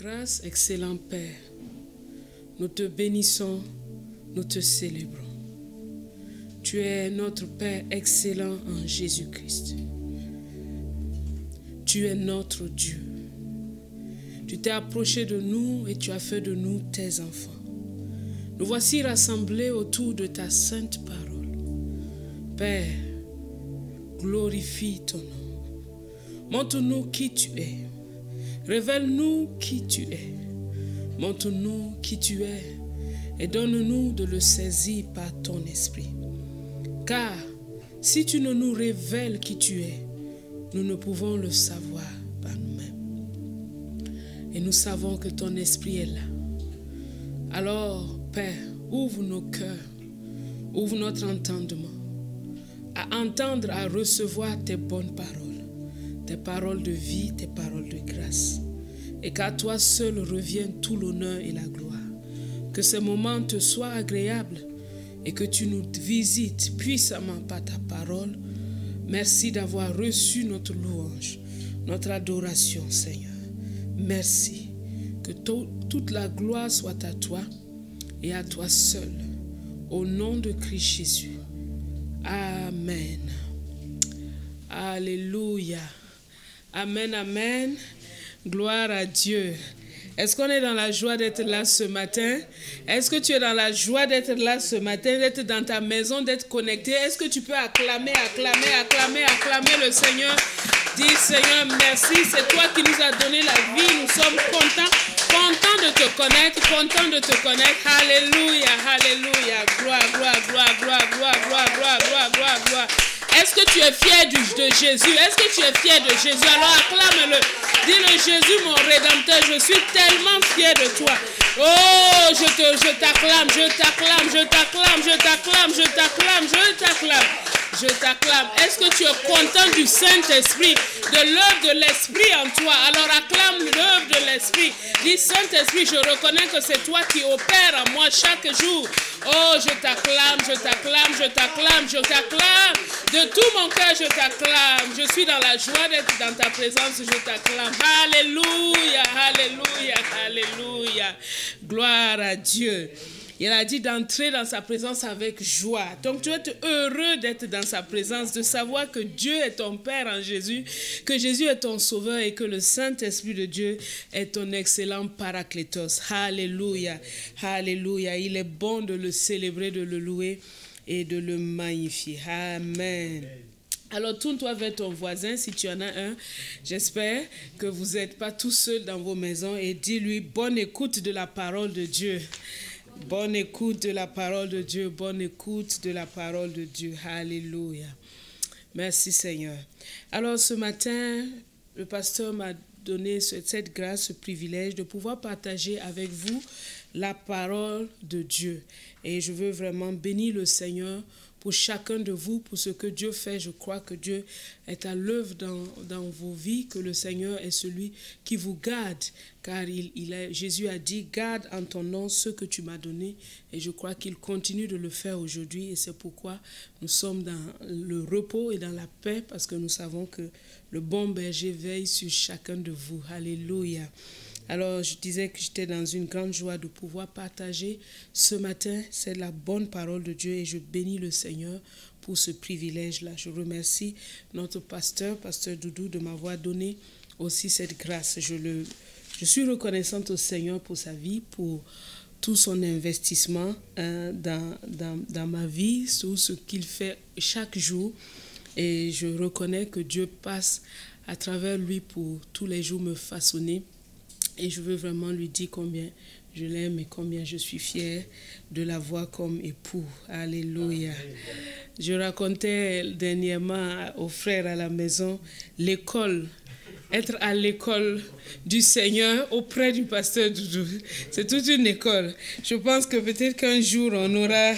grâce, excellent Père. Nous te bénissons, nous te célébrons. Tu es notre Père excellent en Jésus-Christ. Tu es notre Dieu. Tu t'es approché de nous et tu as fait de nous tes enfants. Nous voici rassemblés autour de ta sainte parole. Père, glorifie ton nom. Montre-nous qui tu es. Révèle-nous qui tu es. Montre-nous qui tu es et donne-nous de le saisir par ton esprit. Car si tu ne nous révèles qui tu es, nous ne pouvons le savoir par nous-mêmes. Et nous savons que ton esprit est là. Alors, Père, ouvre nos cœurs, ouvre notre entendement, à entendre, à recevoir tes bonnes paroles, tes paroles de vie, tes paroles de grâce. Et qu'à toi seul revienne tout l'honneur et la gloire. Que ce moment te soit agréable et que tu nous visites puissamment par ta parole. Merci d'avoir reçu notre louange, notre adoration, Seigneur. Merci. Que toute la gloire soit à toi et à toi seul. Au nom de Christ Jésus. Amen. Alléluia. Amen, amen. Gloire à Dieu. Est-ce qu'on est dans la joie d'être là ce matin? Est-ce que tu es dans la joie d'être là ce matin, d'être dans ta maison, d'être connecté? Est-ce que tu peux acclamer le Seigneur? Dis Seigneur, merci, c'est toi qui nous as donné la vie. Nous sommes contents de te connaître, contents de te connaître. Alléluia, alléluia. Gloire, gloire, gloire, gloire, gloire, gloire, gloire, gloire, gloire, gloire. Est-ce que tu es fier de Jésus? Est-ce que tu es fier de Jésus? Alors acclame-le. Dis-le, Jésus, mon Rédempteur, je suis tellement fier de toi. Oh, je t'acclame, je t'acclame, je t'acclame, je t'acclame, je t'acclame, je t'acclame. Je t'acclame. Est-ce que tu es content du Saint-Esprit, de l'œuvre de l'Esprit en toi? Alors acclame l'œuvre de l'Esprit. Dis Saint-Esprit, je reconnais que c'est toi qui opères en moi chaque jour. Oh, je t'acclame, je t'acclame, je t'acclame, je t'acclame. De tout mon cœur, je t'acclame. Je suis dans la joie d'être dans ta présence, je t'acclame. Alléluia, alléluia, alléluia. Gloire à Dieu. Il a dit d'entrer dans sa présence avec joie. Donc tu es heureux d'être dans sa présence, de savoir que Dieu est ton Père en Jésus, que Jésus est ton Sauveur et que le Saint-Esprit de Dieu est ton excellent Paraclétos. Alléluia, alléluia. Il est bon de le célébrer, de le louer et de le magnifier. Amen. Alors, tourne-toi vers ton voisin, si tu en as un. J'espère que vous n'êtes pas tout seul dans vos maisons et dis-lui, bonne écoute de la parole de Dieu. Bonne écoute de la parole de Dieu, bonne écoute de la parole de Dieu. Alléluia. Merci Seigneur. Alors ce matin, le pasteur m'a donné cette grâce, ce privilège de pouvoir partager avec vous la parole de Dieu. Et je veux vraiment bénir le Seigneur pour chacun de vous, pour ce que Dieu fait. Je crois que Dieu est à l'œuvre dans vos vies, que le Seigneur est celui qui vous garde, car Jésus a dit, garde en ton nom ce que tu m'as donné, et je crois qu'il continue de le faire aujourd'hui, et c'est pourquoi nous sommes dans le repos et dans la paix, parce que nous savons que le bon berger veille sur chacun de vous. Alléluia. Alors, je disais que j'étais dans une grande joie de pouvoir partager ce matin. C'est la bonne parole de Dieu et je bénis le Seigneur pour ce privilège-là. Je remercie notre pasteur Doudou, de m'avoir donné aussi cette grâce. Je suis reconnaissante au Seigneur pour sa vie, pour tout son investissement dans ma vie, tout ce qu'il fait chaque jour. Et je reconnais que Dieu passe à travers lui pour tous les jours me façonner. Et je veux vraiment lui dire combien je l'aime et combien je suis fière de l'avoir comme époux. Alléluia. Je racontais dernièrement aux frères à la maison l'école, être à l'école du Seigneur auprès du pasteur Doudou. C'est toute une école. Je pense que peut-être qu'un jour on aura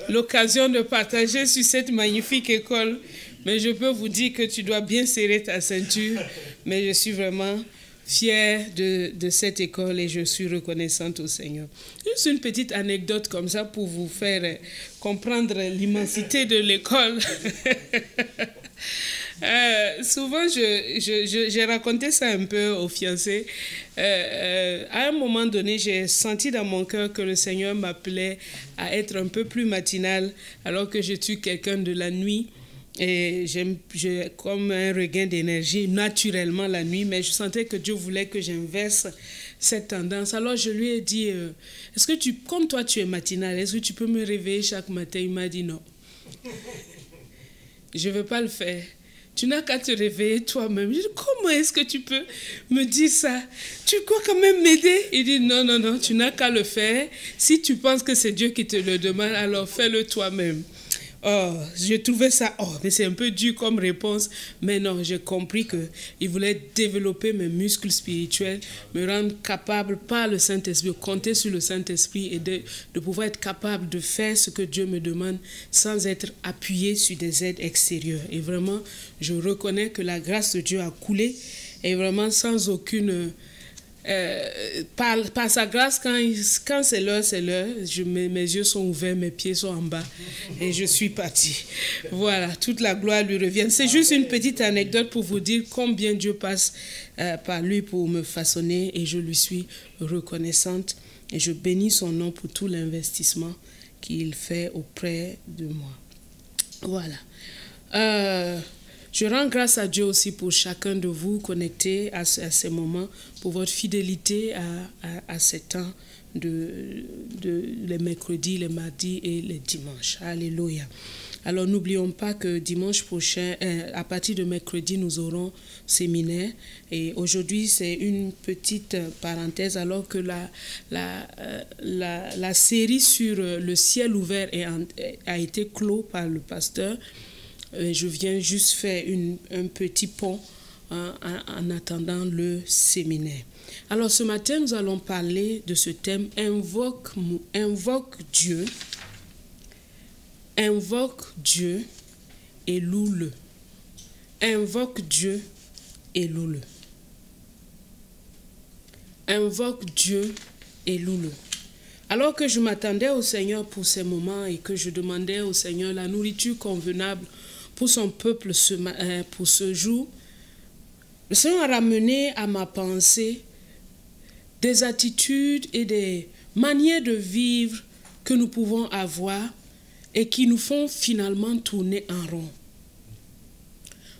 l'occasion de partager sur cette magnifique école. Mais je peux vous dire que tu dois bien serrer ta ceinture. Mais je suis vraiment fière de cette école et je suis reconnaissante au Seigneur. Juste une petite anecdote comme ça pour vous faire comprendre l'immensité de l'école. Souvent, j'ai raconté ça un peu aux fiancés. À un moment donné, j'ai senti dans mon cœur que le Seigneur m'appelait à être un peu plus matinal, alors que je suis quelqu'un de la nuit. Et j'ai comme un regain d'énergie naturellement la nuit, mais je sentais que Dieu voulait que j'inverse cette tendance. Alors je lui ai dit, est-ce que comme toi tu es matinal, est-ce que tu peux me réveiller chaque matin? Il m'a dit non. Je ne veux pas le faire. Tu n'as qu'à te réveiller toi-même. Je dis, comment est-ce que tu peux me dire ça? Tu crois quand même m'aider? Il dit, non, non, non, tu n'as qu'à le faire. Si tu penses que c'est Dieu qui te le demande, alors fais-le toi-même. Oh, j'ai trouvé ça, mais c'est un peu dur comme réponse. Mais non, j'ai compris qu'il voulait développer mes muscles spirituels, me rendre capable par le Saint-Esprit, compter sur le Saint-Esprit et de pouvoir être capable de faire ce que Dieu me demande sans être appuyé sur des aides extérieures. Et vraiment, je reconnais que la grâce de Dieu a coulé et vraiment sans aucune... par sa grâce, quand c'est l'heure, c'est l'heure. Mes yeux sont ouverts, mes pieds sont en bas et je suis partie. Voilà, toute la gloire lui revient. C'est juste une petite anecdote pour vous dire combien Dieu passe par lui pour me façonner et je lui suis reconnaissante et je bénis son nom pour tout l'investissement qu'il fait auprès de moi. Voilà. Je rends grâce à Dieu aussi pour chacun de vous connectés à ces moments, pour votre fidélité à ces temps les mercredis, les mardis et les dimanches. Alléluia. Alors n'oublions pas que dimanche prochain, à partir de mercredi, nous aurons séminaire. Et aujourd'hui, c'est une petite parenthèse alors que la série sur le ciel ouvert a été clos par le pasteur. Je viens juste faire un petit pont en attendant le séminaire. Alors ce matin, nous allons parler de ce thème « Invoque Dieu ». Invoque Dieu et loue-le. Invoque Dieu et loue-le. Invoque Dieu et loue-le. Alors que je m'attendais au Seigneur pour ces moments et que je demandais au Seigneur la nourriture convenable pour son peuple pour ce jour, le Seigneur a ramené à ma pensée des attitudes et des manières de vivre que nous pouvons avoir et qui nous font finalement tourner en rond.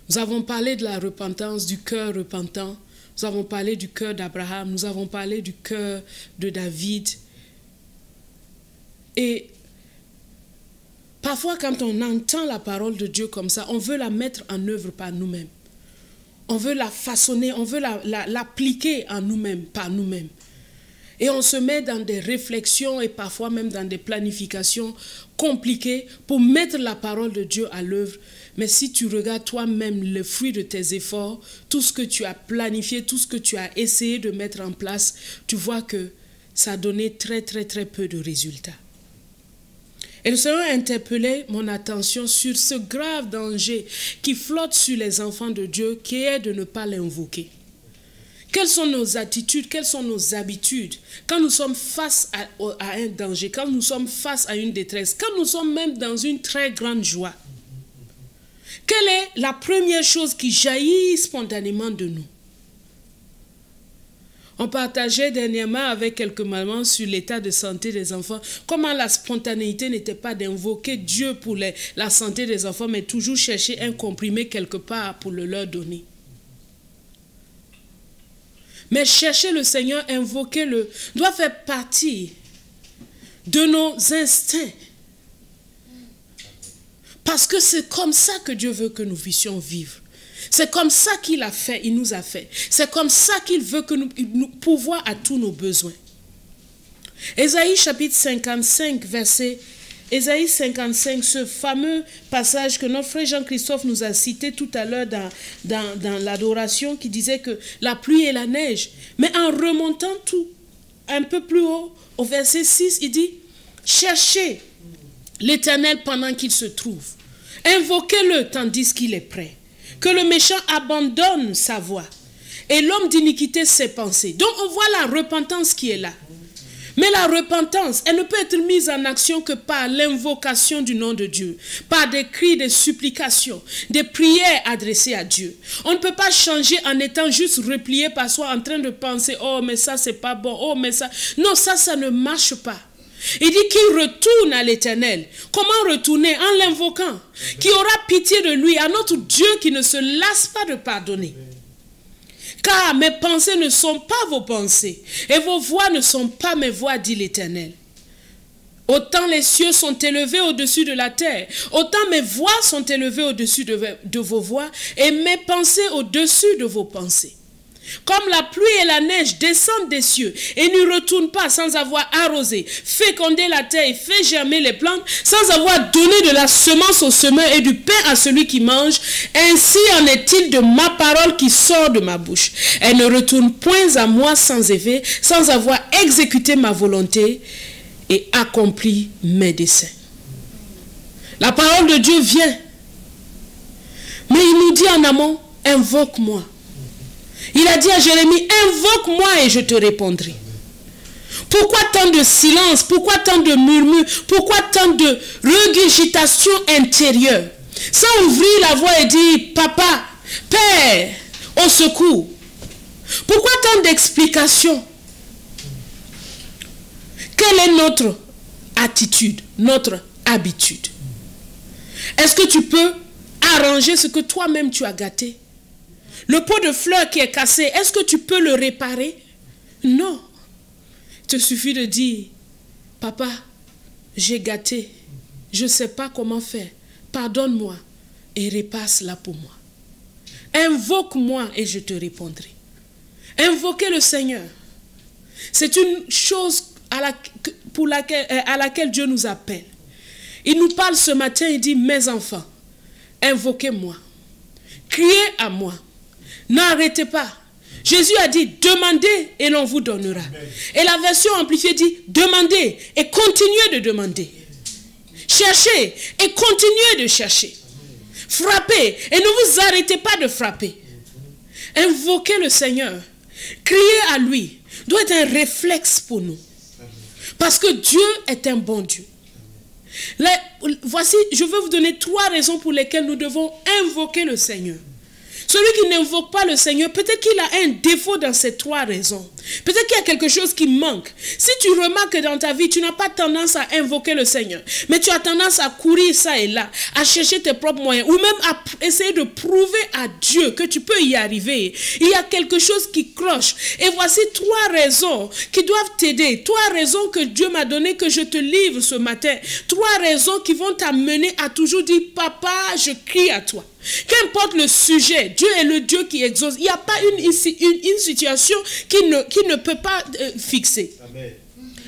Nous avons parlé de la repentance, du cœur repentant. Nous avons parlé du cœur d'Abraham. Nous avons parlé du cœur de David. Et parfois, quand on entend la parole de Dieu comme ça, on veut la mettre en œuvre par nous-mêmes. On veut la façonner, on veut l'appliquer en nous-mêmes, par nous-mêmes. Et on se met dans des réflexions et parfois même dans des planifications compliquées pour mettre la parole de Dieu à l'œuvre. Mais si tu regardes toi-même le fruit de tes efforts, tout ce que tu as planifié, tout ce que tu as essayé de mettre en place, tu vois que ça a donné très très très peu de résultats. Et le Seigneur a interpellé mon attention sur ce grave danger qui flotte sur les enfants de Dieu, qui est de ne pas l'invoquer. Quelles sont nos attitudes, quelles sont nos habitudes quand nous sommes face à un danger, quand nous sommes face à une détresse, quand nous sommes même dans une très grande joie? Quelle est la première chose qui jaillit spontanément de nous? On partageait dernièrement avec quelques mamans sur l'état de santé des enfants, comment la spontanéité n'était pas d'invoquer Dieu pour la santé des enfants, mais toujours chercher un comprimé quelque part pour le leur donner. Mais chercher le Seigneur, invoquer-le, doit faire partie de nos instincts. Parce que c'est comme ça que Dieu veut que nous puissions vivre. C'est comme ça qu'il a fait, il nous a fait. C'est comme ça qu'il veut que nous pourvoions à tous nos besoins. Ésaïe chapitre 55, verset Ésaïe 55, ce fameux passage que notre frère Jean-Christophe nous a cité tout à l'heure dans l'adoration, qui disait que la pluie et la neige. Mais en remontant tout un peu plus haut, au verset 6, il dit « Cherchez l'Éternel pendant qu'il se trouve. Invoquez-le tandis qu'il est prêt. Que le méchant abandonne sa voie et l'homme d'iniquité ses pensées. » Donc on voit la repentance qui est là. Mais la repentance, elle ne peut être mise en action que par l'invocation du nom de Dieu, par des cris de supplication, des prières adressées à Dieu. On ne peut pas changer en étant juste replié par soi, en train de penser, oh mais ça c'est pas bon, oh mais ça... Non, ça ne marche pas. Il dit qu'il retourne à l'Éternel. Comment retourner? En l'invoquant. Qui aura pitié de lui, à notre Dieu qui ne se lasse pas de pardonner. Car mes pensées ne sont pas vos pensées, et vos voix ne sont pas mes voix, dit l'Éternel. Autant les cieux sont élevés au-dessus de la terre, autant mes voix sont élevées au-dessus de vos voix, et mes pensées au-dessus de vos pensées. Comme la pluie et la neige descendent des cieux et ne retournent pas sans avoir arrosé, fécondé la terre et fait germer les plantes, sans avoir donné de la semence au semeur et du pain à celui qui mange, ainsi en est-il de ma parole qui sort de ma bouche. Elle ne retourne point à moi sans effet, sans avoir exécuté ma volonté et accompli mes desseins. La parole de Dieu vient, mais il nous dit en amont, invoque-moi. Il a dit à Jérémie, invoque-moi et je te répondrai. Pourquoi tant de silence? Pourquoi tant de murmures? Pourquoi tant de régurgitation intérieure? Sans ouvrir la voix et dire, papa, Père, au secours. Pourquoi tant d'explications? Quelle est notre attitude, notre habitude? Est-ce que tu peux arranger ce que toi-même tu as gâté? Le pot de fleurs qui est cassé, est-ce que tu peux le réparer? Non. Il te suffit de dire, papa, j'ai gâté, je ne sais pas comment faire, pardonne-moi et répare cela pour moi. Invoque-moi et je te répondrai. Invoquer le Seigneur, c'est une chose à laquelle Dieu nous appelle. Il nous parle ce matin, il dit, mes enfants, invoquez-moi, criez à moi. N'arrêtez pas. Jésus a dit, demandez et l'on vous donnera. Et la version amplifiée dit, demandez et continuez de demander. Cherchez et continuez de chercher. Frappez et ne vous arrêtez pas de frapper. Invoquer le Seigneur, crier à lui, doit être un réflexe pour nous. Parce que Dieu est un bon Dieu. Voici, je vais vous donner 3 raisons pour lesquelles nous devons invoquer le Seigneur. Celui qui n'invoque pas le Seigneur, peut-être qu'il a un défaut dans ces 3 raisons. Peut-être qu'il y a quelque chose qui manque. Si tu remarques que dans ta vie, tu n'as pas tendance à invoquer le Seigneur, mais tu as tendance à courir ça et là, à chercher tes propres moyens, ou même à essayer de prouver à Dieu que tu peux y arriver. Il y a quelque chose qui cloche. Et voici 3 raisons qui doivent t'aider. 3 raisons que Dieu m'a données, que je te livre ce matin. 3 raisons qui vont t'amener à toujours dire, papa, je crie à toi. Qu'importe le sujet, Dieu est le Dieu qui exauce. Il n'y a pas une situation qui ne peut pas fixer. Amen.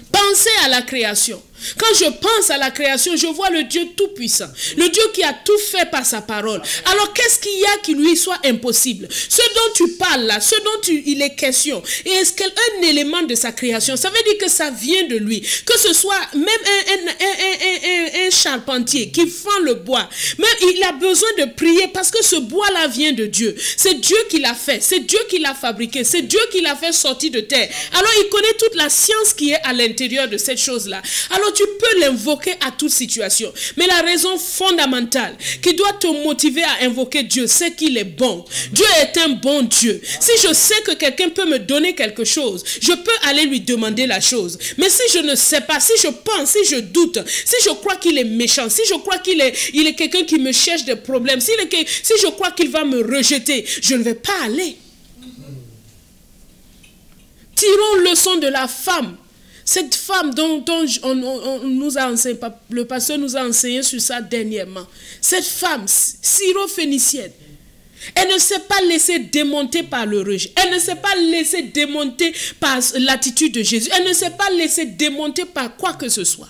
Pensez à la création. Quand je pense à la création, je vois le Dieu tout-puissant. Le Dieu qui a tout fait par sa parole. Alors qu'est-ce qu'il y a qui lui soit impossible? Ce dont tu parles là, ce dont il est question, et est-ce qu'un élément de sa création, ça veut dire que ça vient de lui. Que ce soit même un charpentier qui fend le bois, même il a besoin de prier parce que ce bois là vient de Dieu. C'est Dieu qui l'a fait, c'est Dieu qui l'a fabriqué, c'est Dieu qui l'a fait sortir de terre. Alors il connaît toute la science qui est à l'intérieur de cette chose là. Alors tu peux l'invoquer à toute situation. Mais la raison fondamentale qui doit te motiver à invoquer Dieu, c'est qu'il est bon. Dieu est un bon Dieu. Si je sais que quelqu'un peut me donner quelque chose, je peux aller lui demander la chose. Mais si je ne sais pas, si je pense, si je doute, si je crois qu'il est méchant, si je crois qu'il est quelqu'un qui me cherche des problèmes, si je crois qu'il va me rejeter, je ne vais pas aller. Tirons leçon de la femme. Cette femme dont on nous a enseigné, le pasteur nous a enseigné sur ça dernièrement. Cette femme, syrophénicienne, elle ne s'est pas laissée démonter par le rejet. Elle ne s'est pas laissée démonter par l'attitude de Jésus. Elle ne s'est pas laissée démonter par quoi que ce soit.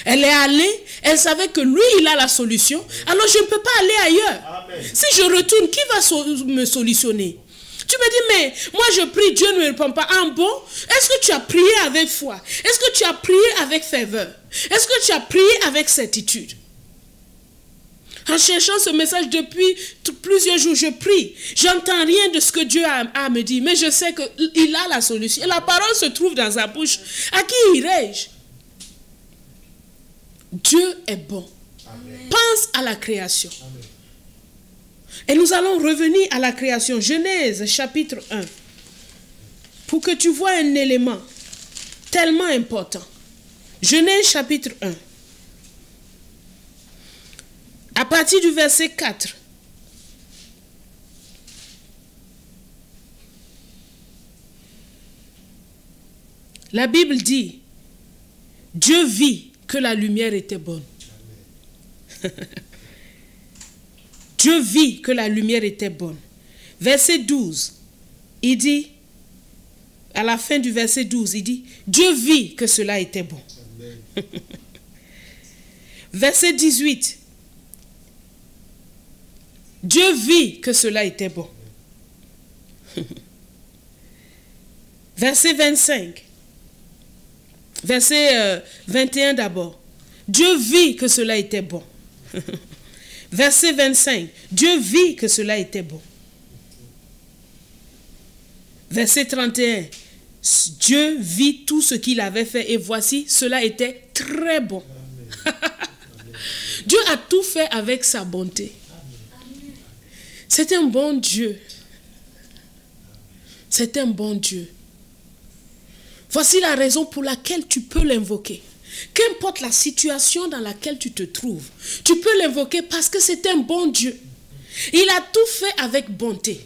Elle est allée, elle savait que lui, il a la solution. Alors je ne peux pas aller ailleurs. Amen. Si je retourne, qui va me solutionner? Tu me dis, mais moi je prie, Dieu ne me répond pas. En bon, est-ce que tu as prié avec foi? Est-ce que tu as prié avec ferveur? Est-ce que tu as prié avec certitude? En cherchant ce message depuis plusieurs jours, je prie. J'entends rien de ce que Dieu a à me dire, mais je sais qu'il a la solution. La parole se trouve dans sa bouche. À qui irai-je? Dieu est bon. Amen. Pense à la création. Amen. Et nous allons revenir à la création. Genèse chapitre 1. Pour que tu vois un élément tellement important. Genèse chapitre 1. À partir du verset 4. La Bible dit, Dieu vit que la lumière était bonne. Dieu vit que la lumière était bonne. Verset 12, il dit, à la fin du verset 12, il dit, Dieu vit que cela était bon. Verset 18, Dieu vit que cela était bon. Verset 25, verset 21 d'abord, Dieu vit que cela était bon. Verset 25, Dieu vit que cela était bon. Verset 31, Dieu vit tout ce qu'il avait fait et voici, cela était très bon. Dieu a tout fait avec sa bonté. C'est un bon Dieu. C'est un bon Dieu. Voici la raison pour laquelle tu peux l'invoquer. Qu'importe la situation dans laquelle tu te trouves, tu peux l'invoquer parce que c'est un bon Dieu. Il a tout fait avec bonté.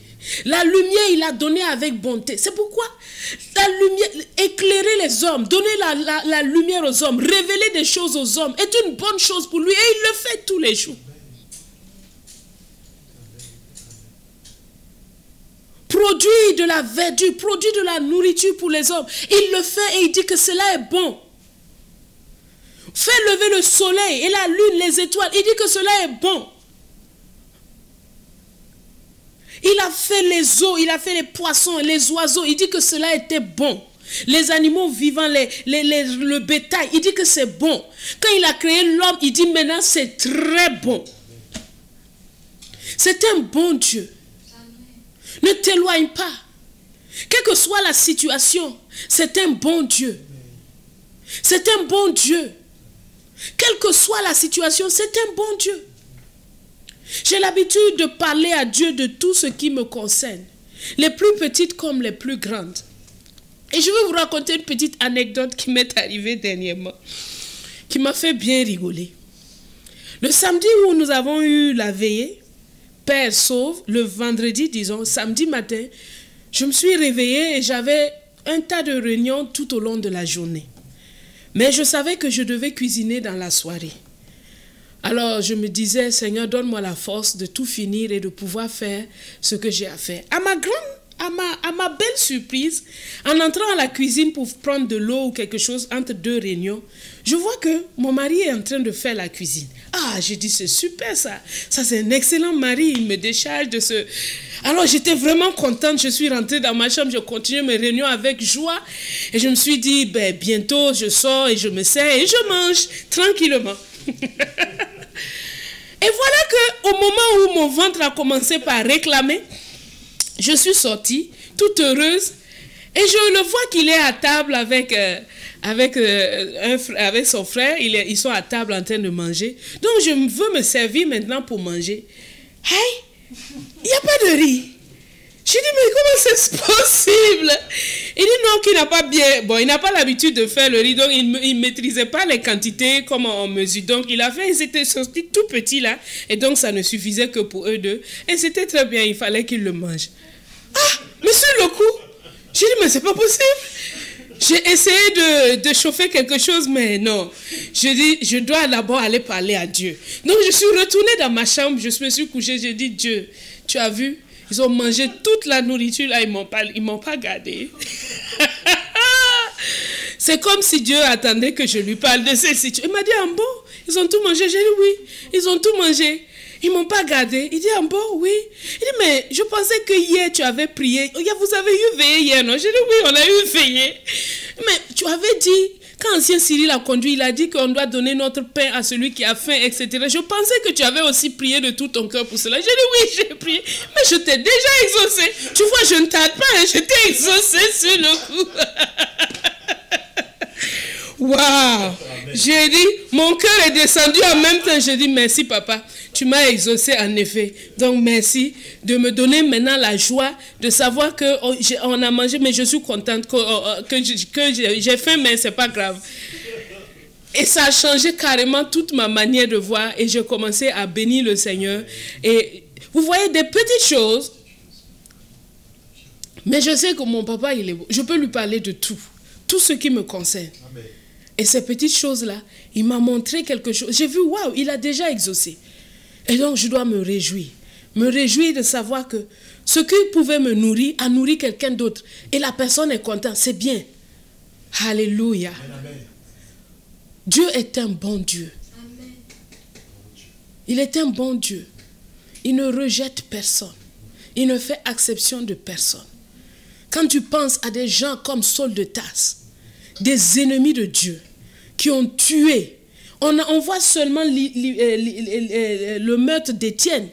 La lumière, il a donné avec bonté. C'est pourquoi la lumière, éclairer les hommes, donner la lumière aux hommes, révéler des choses aux hommes est une bonne chose pour lui et il le fait tous les jours. Produire de la verdure, produire de la nourriture pour les hommes. Il le fait et il dit que cela est bon. Fait lever le soleil et la lune, les étoiles. Il dit que cela est bon. Il a fait les eaux, il a fait les poissons et les oiseaux. Il dit que cela était bon. Les animaux vivants, le bétail. Il dit que c'est bon. Quand il a créé l'homme, il dit maintenant c'est très bon. C'est un bon Dieu. Ne t'éloigne pas. Quelle que soit la situation, c'est un bon Dieu. C'est un bon Dieu. Quelle que soit la situation, c'est un bon Dieu. J'ai l'habitude de parler à Dieu de tout ce qui me concerne, les plus petites comme les plus grandes. Et je vais vous raconter une petite anecdote qui m'est arrivée dernièrement, qui m'a fait bien rigoler. Le samedi où nous avons eu la veillée, Père sauve, le vendredi, disons, samedi matin, je me suis réveillée et j'avais un tas de réunions tout au long de la journée. Mais je savais que je devais cuisiner dans la soirée. Alors je me disais, Seigneur, donne-moi la force de tout finir et de pouvoir faire ce que j'ai à faire. À ma belle surprise, en entrant à la cuisine pour prendre de l'eau ou quelque chose entre deux réunions, je vois que mon mari est en train de faire la cuisine. Ah, j'ai dit, c'est super ça. Ça, c'est un excellent mari. Il me décharge de ce... Alors, j'étais vraiment contente. Je suis rentrée dans ma chambre. Je continue mes réunions avec joie. Et je me suis dit, ben, bientôt, je sors et je me sers et je mange tranquillement. Et voilà qu'au moment où mon ventre a commencé par réclamer, je suis sortie, toute heureuse, et je le vois qu'il est à table avec son frère. Ils sont à table en train de manger. Donc, je veux me servir maintenant pour manger. Hey, il n'y a pas de riz. Je dis, mais comment c'est possible? Il dit non, qu'il n'a pas bien... Bon, il n'a pas l'habitude de faire le riz, donc il ne maîtrisait pas les quantités, comment on mesure. Donc, il a fait, ils étaient sortis tout petits là, et donc ça ne suffisait que pour eux deux. Et c'était très bien, il fallait qu'ils le mangent. Ah, mais sur le coup, j'ai dit, mais c'est pas possible. J'ai essayé de chauffer quelque chose, mais non. Je dis, je dois d'abord aller parler à Dieu. Donc, je suis retournée dans ma chambre, je me suis couchée, j'ai dit, Dieu, tu as vu? Ils ont mangé toute la nourriture, là, ils m'ont pas gardé. C'est comme si Dieu attendait que je lui parle de cette situation. Il m'a dit, ah bon, ils ont tout mangé? J'ai dit, oui, ils ont tout mangé. Ils ne m'ont pas gardé. Il dit, ah bon, oui. Il dit, mais je pensais que hier, tu avais prié. Vous avez eu veillé hier, non? J'ai dit, oui, on a eu veillé. Mais tu avais dit, Quand ancien Cyril a conduit, il a dit qu'on doit donner notre pain à celui qui a faim, etc. Je pensais que tu avais aussi prié de tout ton cœur pour cela. J'ai dit oui, j'ai prié, mais je t'ai déjà exaucé. Tu vois, je ne tarde pas, hein, je t'ai exaucé sur le coup. Waouh! J'ai dit, mon cœur est descendu en même temps. J'ai dit, merci papa, tu m'as exaucé en effet. Donc merci de me donner maintenant la joie de savoir qu'on a mangé, mais je suis contente que j'ai faim, mais c'est pas grave. Et ça a changé carrément toute ma manière de voir et j'ai commencé à bénir le Seigneur. Et vous voyez des petites choses, mais je sais que mon papa, il est beau. Je peux lui parler de tout ce qui me concerne. Amen. Et ces petites choses-là, il m'a montré quelque chose. J'ai vu, waouh, il a déjà exaucé. Et donc, je dois me réjouir. Me réjouir de savoir que ce qui pouvait me nourrir a nourri quelqu'un d'autre. Et la personne est contente. C'est bien. Alléluia. Amen. Dieu est un bon Dieu. Amen. Il est un bon Dieu. Il ne rejette personne. Il ne fait exception de personne. Quand tu penses à des gens comme Saul de Tarse, des ennemis de Dieu qui ont tué. On voit seulement le meurtre d'Étienne.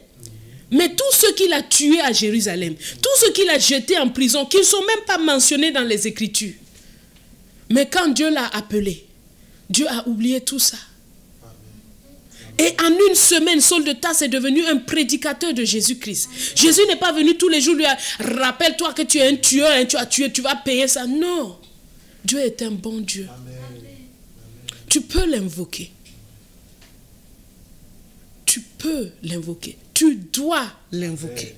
Mais tous ceux qu'il a tués à Jérusalem, tous ceux qu'il a jetés en prison, qui ne sont même pas mentionnés dans les Écritures. Mais quand Dieu l'a appelé, Dieu a oublié tout ça. Et en une semaine, Saul de Tarse est devenu un prédicateur de Jésus-Christ. Jésus n'est pas venu tous les jours lui dire, rappelle-toi que tu es un tueur, hein, tu as tué, tu vas payer ça. Non. Dieu est un bon Dieu. Amen. Tu peux l'invoquer. Tu peux l'invoquer. Tu dois l'invoquer.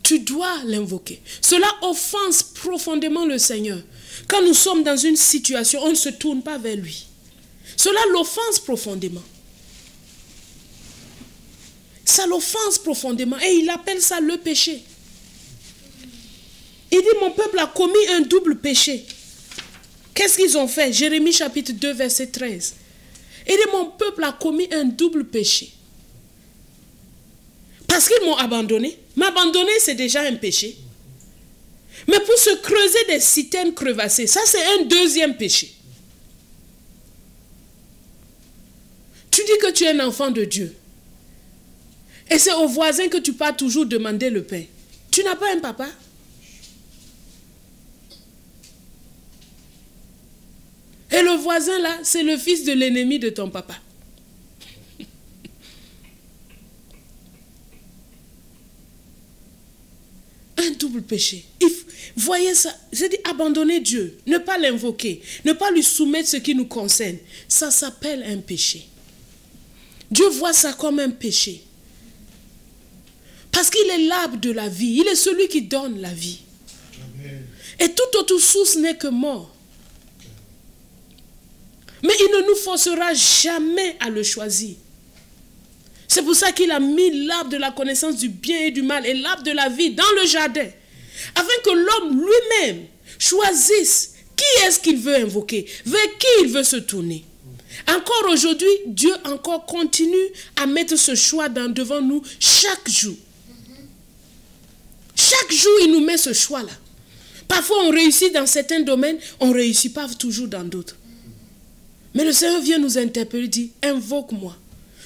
Tu dois l'invoquer. Cela offense profondément le Seigneur. Quand nous sommes dans une situation, on ne se tourne pas vers lui. Cela l'offense profondément. Ça l'offense profondément. Et il appelle ça le péché. Il dit, mon peuple a commis un double péché. Qu'est-ce qu'ils ont fait? Jérémie chapitre 2, verset 13. Il dit, mon peuple a commis un double péché. Parce qu'ils m'ont abandonné. M'abandonner, c'est déjà un péché. Mais pour se creuser des citernes crevassées, ça c'est un deuxième péché. Tu dis que tu es un enfant de Dieu. Et c'est au voisin que tu pars toujours demander le pain. Tu n'as pas un papa? Et le voisin là, c'est le fils de l'ennemi de ton papa. Un double péché. Voyez ça, j'ai dit abandonner Dieu, ne pas l'invoquer, ne pas lui soumettre ce qui nous concerne. Ça s'appelle un péché. Dieu voit ça comme un péché. Parce qu'il est l'arbre de la vie, il est celui qui donne la vie. Amen. Et toute autre source n'est que mort. Mais il ne nous forcera jamais à le choisir. C'est pour ça qu'il a mis l'arbre de la connaissance du bien et du mal et l'arbre de la vie dans le jardin. Afin que l'homme lui-même choisisse qui est-ce qu'il veut invoquer, vers qui il veut se tourner. Encore aujourd'hui, Dieu encore continue à mettre ce choix devant nous chaque jour. Chaque jour, il nous met ce choix-là. Parfois, on réussit dans certains domaines, on ne réussit pas toujours dans d'autres. Mais le Seigneur vient nous interpeller, dit, invoque-moi.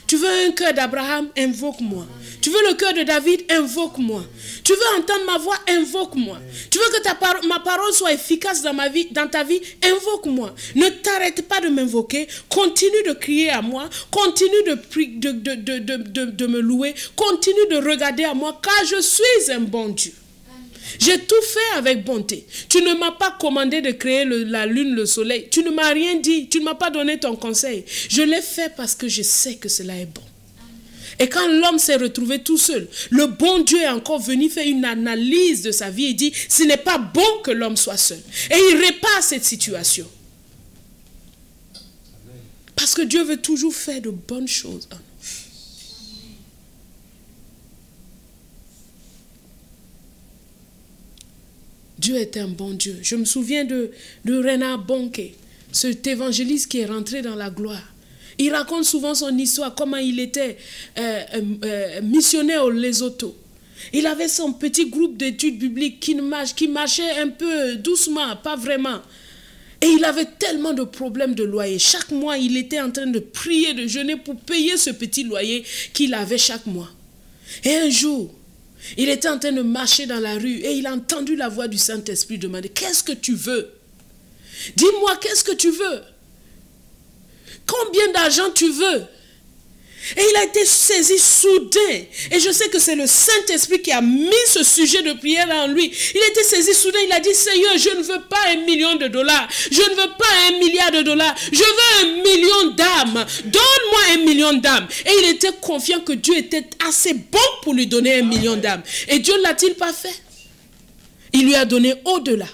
Tu veux un cœur d'Abraham, invoque-moi. Tu veux le cœur de David, invoque-moi. Tu veux entendre ma voix, invoque-moi. Tu veux que ma parole soit efficace dans ta vie, invoque-moi. Ne t'arrête pas de m'invoquer, continue de crier à moi, continue de me louer, continue de regarder à moi, car je suis un bon Dieu. J'ai tout fait avec bonté. Tu ne m'as pas commandé de créer la lune, le soleil. Tu ne m'as rien dit. Tu ne m'as pas donné ton conseil. Je l'ai fait parce que je sais que cela est bon. Et quand l'homme s'est retrouvé tout seul, le bon Dieu est encore venu faire une analyse de sa vie et dit, ce n'est pas bon que l'homme soit seul. Et il répare cette situation. Parce que Dieu veut toujours faire de bonnes choses en nous. Dieu est un bon Dieu. Je me souviens de Reinhard Bonnke, cet évangéliste qui est rentré dans la gloire. Il raconte souvent son histoire, comment il était missionnaire au Lesotho. Il avait son petit groupe d'études bibliques qui marchait un peu doucement, pas vraiment. Et il avait tellement de problèmes de loyer. Chaque mois, il était en train de prier, de jeûner pour payer ce petit loyer qu'il avait chaque mois. Et un jour, il était en train de marcher dans la rue et il a entendu la voix du Saint-Esprit demander, qu'est-ce que tu veux? Dis-moi, qu'est-ce que tu veux? Combien d'argent tu veux? Et il a été saisi soudain. Et je sais que c'est le Saint-Esprit qui a mis ce sujet de prière en lui. Il a été saisi soudain. Il a dit, Seigneur, je ne veux pas $1 million. Je ne veux pas $1 milliard. Je veux 1 million d'âmes. Donne-moi 1 million d'âmes. Et il était confiant que Dieu était assez bon pour lui donner 1 million d'âmes. Et Dieu ne l'a-t-il pas fait? Il lui a donné au-delà.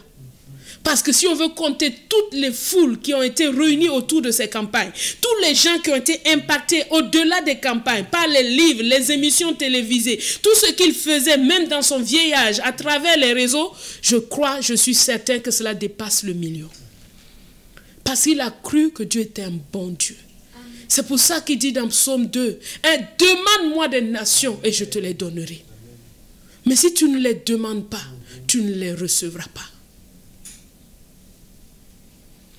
Parce que si on veut compter toutes les foules qui ont été réunies autour de ces campagnes, tous les gens qui ont été impactés au-delà des campagnes, par les livres, les émissions télévisées, tout ce qu'il faisait, même dans son vieil âge, à travers les réseaux, je suis certain que cela dépasse le million. Parce qu'il a cru que Dieu était un bon Dieu. C'est pour ça qu'il dit dans Psaume 2, demande-moi des nations et je te les donnerai. Mais si tu ne les demandes pas, tu ne les recevras pas.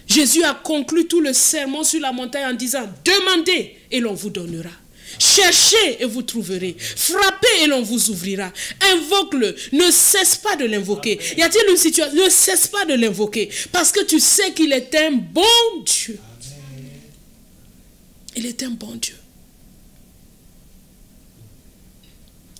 Jésus a conclu tout le sermon sur la montagne en disant, demandez et l'on vous donnera. Cherchez et vous trouverez. Frappez et l'on vous ouvrira. Invoque-le. Ne cesse pas de l'invoquer. Y a-t-il une situation? Ne cesse pas de l'invoquer. Parce que tu sais qu'il est un bon Dieu. Il est un bon Dieu.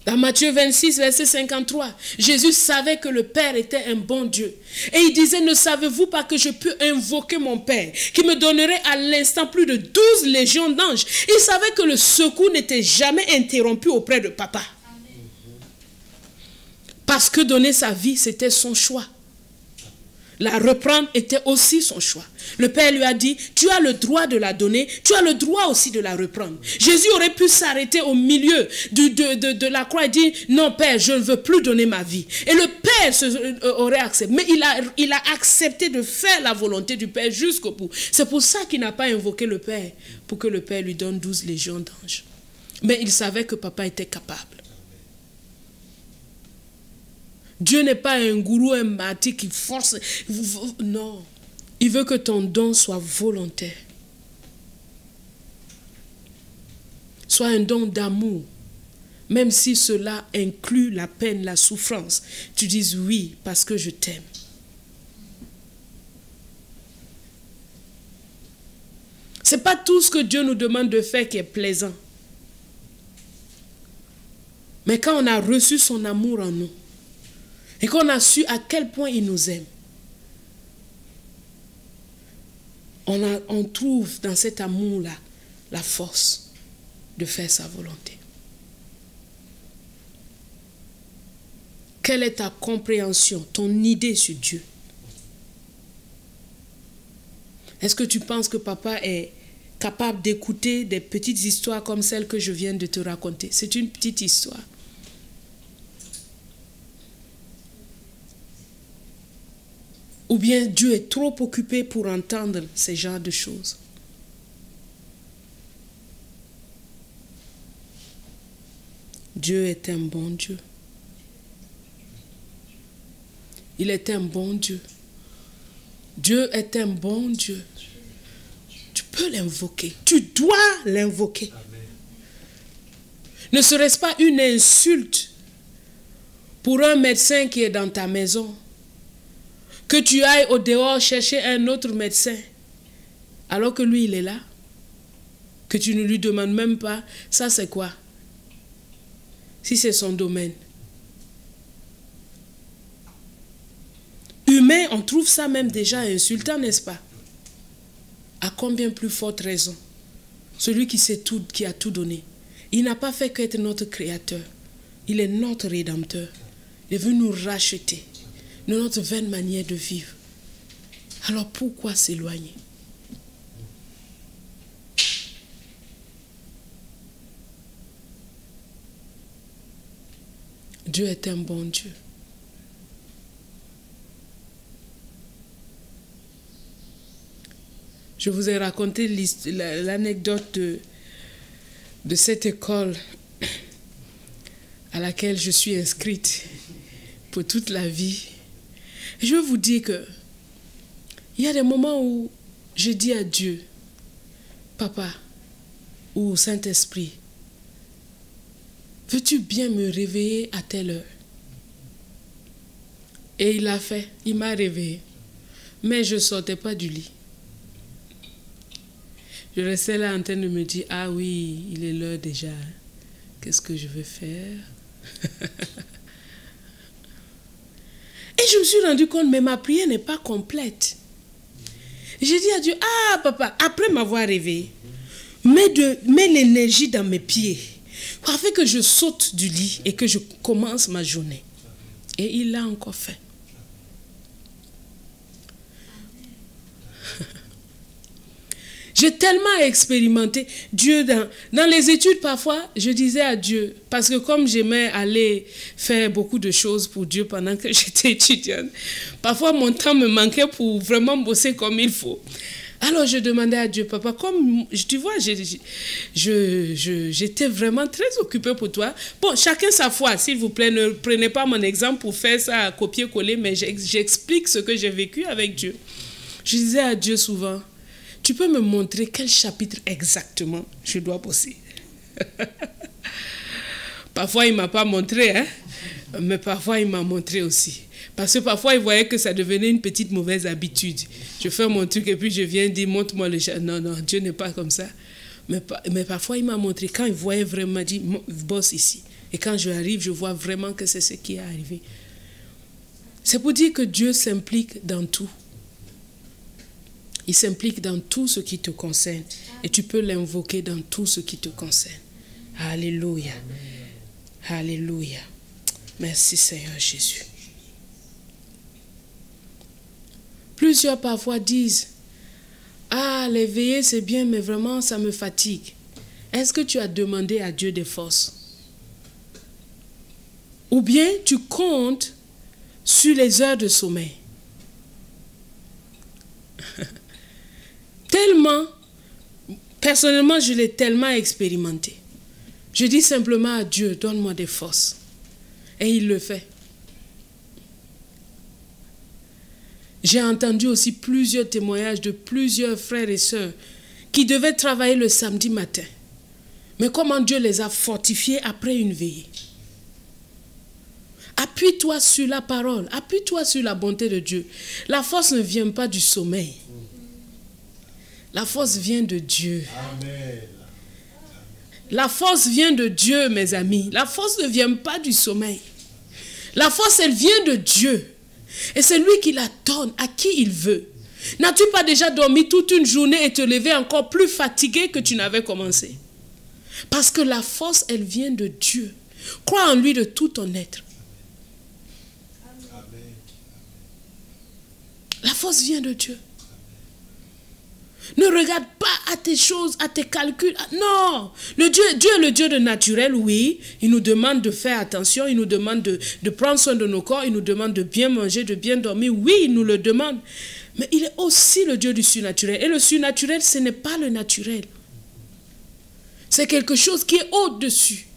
Dans Matthieu 26, verset 53, Jésus savait que le Père était un bon Dieu. Et il disait, ne savez-vous pas que je peux invoquer mon Père, qui me donnerait à l'instant plus de 12 légions d'anges? Il savait que le secours n'était jamais interrompu auprès de Papa. Parce que donner sa vie, c'était son choix. La reprendre était aussi son choix. Le Père lui a dit, tu as le droit de la donner, tu as le droit aussi de la reprendre. Jésus aurait pu s'arrêter au milieu de la croix et dire, non Père, je ne veux plus donner ma vie. Et le Père aurait accepté. Mais il a accepté de faire la volonté du Père jusqu'au bout. C'est pour ça qu'il n'a pas invoqué le Père, pour que le Père lui donne 12 légions d'anges. Mais il savait que Papa était capable. Dieu n'est pas un gourou, un martyr qui force. Non. Il veut que ton don soit volontaire. Soit un don d'amour. Même si cela inclut la peine, la souffrance. Tu dises oui parce que je t'aime. Ce n'est pas tout ce que Dieu nous demande de faire qui est plaisant. Mais quand on a reçu son amour en nous, et qu'on a su à quel point il nous aime, on trouve dans cet amour-là la force de faire sa volonté. Quelle est ta compréhension, ton idée sur Dieu? Est-ce que tu penses que Papa est capable d'écouter des petites histoires comme celle que je viens de te raconter? C'est une petite histoire. Ou bien Dieu est trop occupé pour entendre ces genres de choses. Dieu est un bon Dieu. Il est un bon Dieu. Dieu est un bon Dieu. Tu peux l'invoquer. Tu dois l'invoquer. Ne serait-ce pas une insulte pour un médecin qui est dans ta maison? Que tu ailles au dehors chercher un autre médecin, alors que lui, il est là. Que tu ne lui demandes même pas, ça c'est quoi? Si c'est son domaine. Humain, on trouve ça même déjà insultant, n'est-ce pas? À combien plus forte raison? Celui qui sait tout, qui a tout donné. Il n'a pas fait qu'être notre créateur. Il est notre rédempteur. Il est venu nous racheter de notre vaine manière de vivre. Alors pourquoi s'éloigner? Dieu est un bon Dieu. Je vous ai raconté l'anecdote de cette école à laquelle je suis inscrite pour toute la vie. Et je veux vous dire que il y a des moments où je dis à Dieu, Papa ou Saint-Esprit, veux-tu bien me réveiller à telle heure? Et il l'a fait, il m'a réveillé. Mais je ne sortais pas du lit. Je restais là en train de me dire, ah oui, il est l'heure déjà. Qu'est-ce que je vais faire? Et je me suis rendu compte, mais ma prière n'est pas complète. J'ai dit à Dieu, ah papa, après m'avoir réveillé, mets l'énergie dans mes pieds, afin que je saute du lit et que je commence ma journée. Et il l'a encore fait. J'ai tellement expérimenté Dieu dans les études. Parfois, je disais à Dieu, parce que comme j'aimais aller faire beaucoup de choses pour Dieu pendant que j'étais étudiante, parfois mon temps me manquait pour vraiment bosser comme il faut. Alors je demandais à Dieu, papa, comme tu vois, j'étais vraiment très occupée pour toi. Bon, chacun sa foi, s'il vous plaît, ne prenez pas mon exemple pour faire ça à copier-coller, mais j'explique ce que j'ai vécu avec Dieu. Je disais à Dieu souvent, tu peux me montrer quel chapitre exactement je dois bosser? Parfois, il ne m'a pas montré, hein? Mais parfois, il m'a montré aussi. Parce que parfois, il voyait que ça devenait une petite mauvaise habitude. Je fais mon truc et puis je viens dire, montre-moi le chapitre. Non, non, Dieu n'est pas comme ça. Mais parfois, il m'a montré. Quand il voyait vraiment, il dit, bosse ici. Et quand je arrive, je vois vraiment que c'est ce qui est arrivé. C'est pour dire que Dieu s'implique dans tout. Il s'implique dans tout ce qui te concerne. Et tu peux l'invoquer dans tout ce qui te concerne. Alléluia. Alléluia. Merci Seigneur Jésus. Plusieurs parfois disent, ah, les veillées c'est bien, mais vraiment ça me fatigue. Est-ce que tu as demandé à Dieu des forces? Ou bien tu comptes sur les heures de sommeil? Tellement, personnellement, je l'ai tellement expérimenté. Je dis simplement à Dieu, donne-moi des forces. Et il le fait. J'ai entendu aussi plusieurs témoignages de plusieurs frères et sœurs qui devaient travailler le samedi matin. Mais comment Dieu les a fortifiés après une veillée. Appuie-toi sur la parole, appuie-toi sur la bonté de Dieu. La force ne vient pas du sommeil. La force vient de Dieu. Amen. La force vient de Dieu, mes amis. La force ne vient pas du sommeil. La force, elle vient de Dieu. Et c'est lui qui la donne à qui il veut. N'as-tu pas déjà dormi toute une journée et te lever encore plus fatigué que tu n'avais commencé? Parce que la force, elle vient de Dieu. Crois en lui de tout ton être. Amen. La force vient de Dieu. Ne regarde pas à tes choses, à tes calculs. Non, Dieu est le Dieu de naturel, oui. Il nous demande de faire attention, il nous demande de prendre soin de nos corps, il nous demande de bien manger, de bien dormir. Oui, il nous le demande. Mais il est aussi le Dieu du surnaturel. Et le surnaturel, ce n'est pas le naturel. C'est quelque chose qui est au-dessus.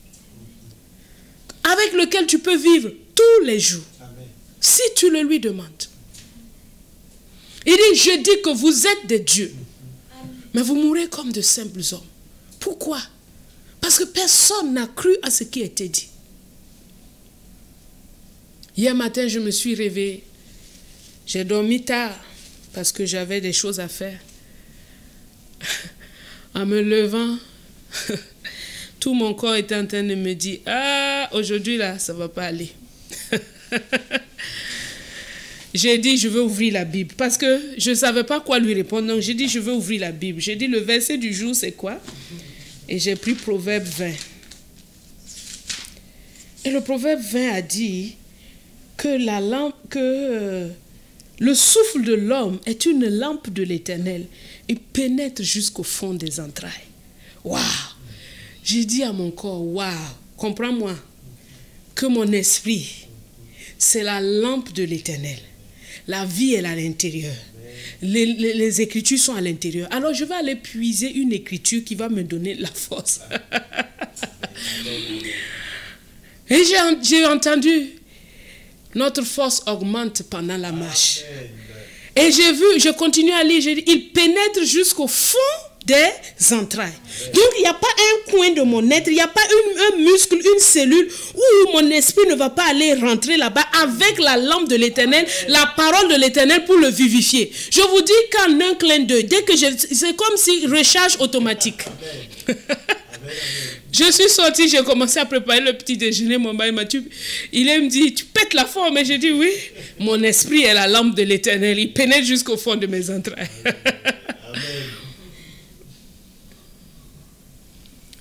Avec lequel tu peux vivre tous les jours. Amen. Si tu le lui demandes. Il dit, je dis que vous êtes des dieux. Mais vous mourrez comme de simples hommes. Pourquoi? Parce que personne n'a cru à ce qui a été dit. Hier matin, je me suis réveillée. J'ai dormi tard parce que j'avais des choses à faire. En me levant, tout mon corps était en train de me dire, ah, aujourd'hui là, ça ne va pas aller. J'ai dit, je veux ouvrir la Bible. Parce que je ne savais pas quoi lui répondre. Donc, j'ai dit, je veux ouvrir la Bible. J'ai dit, le verset du jour, c'est quoi? Et j'ai pris Proverbe 20. Et le Proverbe 20 a dit que le souffle de l'homme est une lampe de l'Éternel et pénètre jusqu'au fond des entrailles. Waouh! J'ai dit à mon corps, waouh! Comprends-moi que mon esprit, c'est la lampe de l'Éternel. La vie est à l'intérieur. Les écritures sont à l'intérieur. Alors je vais aller puiser une écriture qui va me donner la force. Et j'ai entendu, notre force augmente pendant la marche. Et j'ai vu, je continue à lire, j'ai dit, il pénètre jusqu'au fond des entrailles. Donc il n'y a pas un coin de mon être, il n'y a pas un muscle, une cellule où mon esprit ne va pas aller rentrer là-bas avec la lampe de l'Éternel, la parole de l'Éternel pour le vivifier. Je vous dis qu'en un clin d'œil, dès que c'est comme si recharge automatique. Je suis sortie, j'ai commencé à préparer le petit déjeuner. Mon mari m'a dit, il me dit, tu pètes la forme. Et j'ai dit, oui, mon esprit est la lampe de l'Éternel. Il pénètre jusqu'au fond de mes entrailles.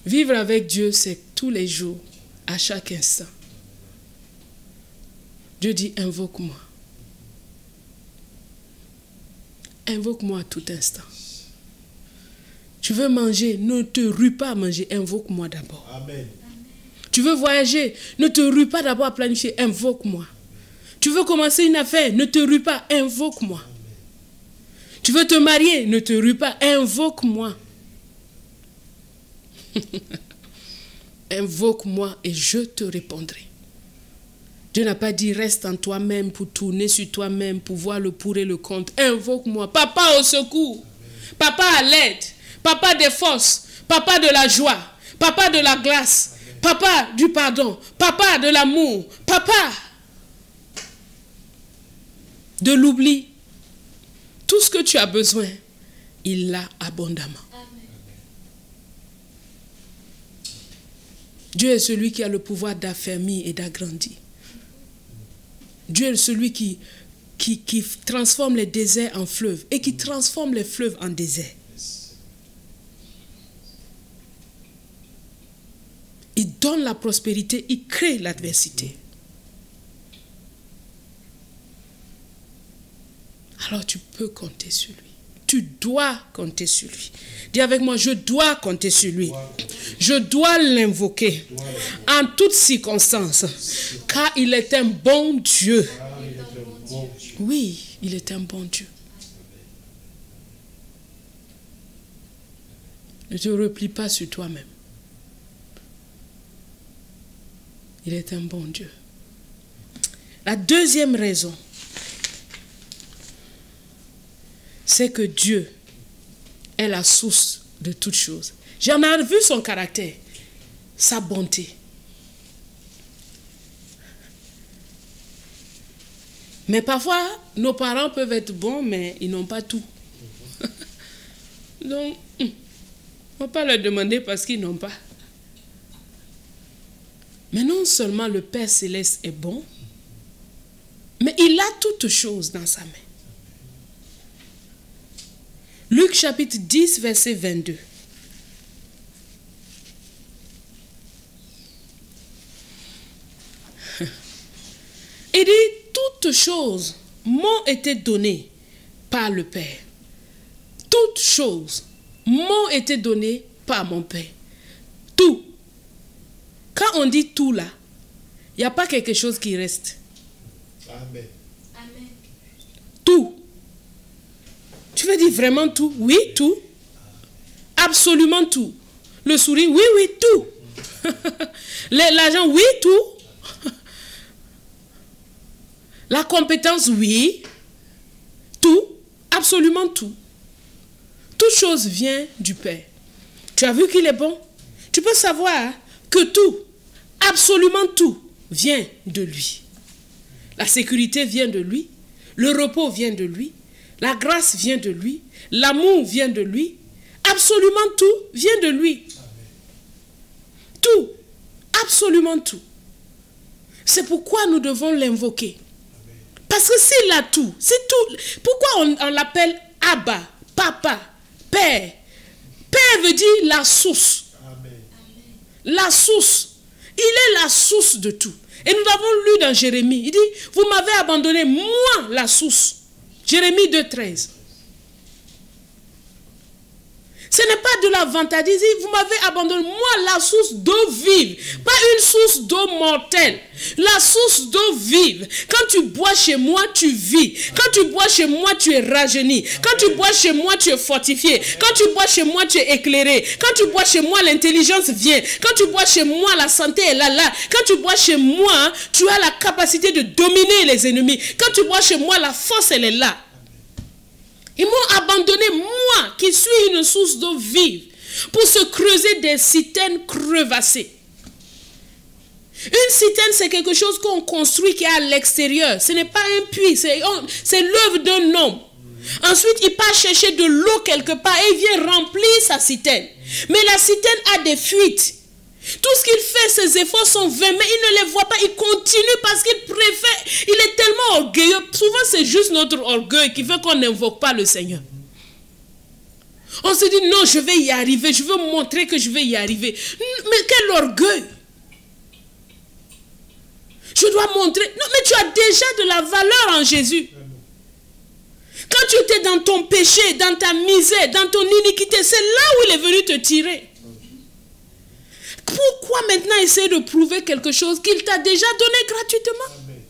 Vivre avec Dieu, c'est tous les jours, à chaque instant. Dieu dit, invoque-moi. Invoque-moi à tout instant. Tu veux manger, ne te rue pas à manger, invoque-moi d'abord. Amen. Tu veux voyager, ne te rue pas d'abord à planifier, invoque-moi. Tu veux commencer une affaire, ne te rue pas, invoque-moi. Tu veux te marier, ne te rue pas, invoque-moi. Invoque-moi et je te répondrai. Dieu n'a pas dit reste en toi-même pour tourner sur toi-même, pour voir le pour et le contre. Invoque-moi. Papa au secours. Papa à l'aide. Papa des forces, papa de la joie, papa de la grâce, papa du pardon, papa de l'amour, papa de l'oubli. Tout ce que tu as besoin, il l'a abondamment. Amen. Dieu est celui qui a le pouvoir d'affermir et d'agrandir. Dieu est celui qui transforme les déserts en fleuves et qui transforme les fleuves en déserts. Il donne la prospérité, il crée l'adversité. Alors tu peux compter sur lui. Tu dois compter sur lui. Dis avec moi, je dois compter sur lui. Je dois l'invoquer en toutes circonstances. Car il est un bon Dieu. Oui, il est un bon Dieu. Ne te replie pas sur toi-même. Il est un bon Dieu. La deuxième raison, c'est que Dieu est la source de toutes choses. J'en ai vu son caractère, sa bonté. Mais parfois, nos parents peuvent être bons, mais ils n'ont pas tout. Donc, on ne va pas leur demander parce qu'ils n'ont pas. Mais non seulement le Père Céleste est bon, mais il a toutes choses dans sa main. Luc chapitre 10, verset 22. Il dit, toutes choses m'ont été données par le Père. Toutes choses m'ont été données par mon Père. Tout. Quand on dit tout là, il n'y a pas quelque chose qui reste. Amen. Amen. Tout. Tu veux dire vraiment tout? Oui, tout. Absolument tout. Le sourire, oui, oui, tout. L'argent, oui, tout. La compétence, oui. Tout. Absolument tout. Toute chose vient du Père. Tu as vu qu'il est bon? Tu peux savoir que tout, absolument tout, vient de lui. La sécurité vient de lui. Le repos vient de lui. La grâce vient de lui. L'amour vient de lui. Absolument tout vient de lui. Tout. Absolument tout. C'est pourquoi nous devons l'invoquer. Parce que s'il a tout, c'est tout. Pourquoi on l'appelle Abba, Papa, Père? Père veut dire la source. Amen. La source. Il est la source de tout. Et nous avons lu dans Jérémie. Il dit, vous m'avez abandonné, moi, la source. Jérémie 2,13. Ce n'est pas de la vantardise. Vous m'avez abandonné. Moi, la source d'eau vive. Pas une source d'eau mortelle. La source d'eau vive. Quand tu bois chez moi, tu vis. Quand tu bois chez moi, tu es rajeuni. Quand tu bois chez moi, tu es fortifié. Quand tu bois chez moi, tu es éclairé. Quand tu bois chez moi, l'intelligence vient. Quand tu bois chez moi, la santé est là. Quand tu bois chez moi, tu as la capacité de dominer les ennemis. Quand tu bois chez moi, la force, elle est là. Ils m'ont abandonné, moi, qui suis une source d'eau vive, pour se creuser des citernes crevassées. Une citerne, c'est quelque chose qu'on construit qui est à l'extérieur. Ce n'est pas un puits, c'est l'œuvre d'un homme. Ensuite, il part chercher de l'eau quelque part et il vient remplir sa citerne. Mais la citerne a des fuites. Tout ce qu'il fait, ses efforts sont vains, mais il ne les voit pas, il continue parce qu'il préfère, il est tellement orgueilleux. Souvent, c'est juste notre orgueil qui fait qu'on n'invoque pas le Seigneur. On se dit, non, je vais y arriver, je veux montrer que je vais y arriver. Mais quel orgueil! Je dois montrer. Non, mais tu as déjà de la valeur en Jésus. Quand tu étais dans ton péché, dans ta misère, dans ton iniquité, c'est là où il est venu te tirer. Pourquoi maintenant essayer de prouver quelque chose qu'il t'a déjà donné gratuitement? Amen.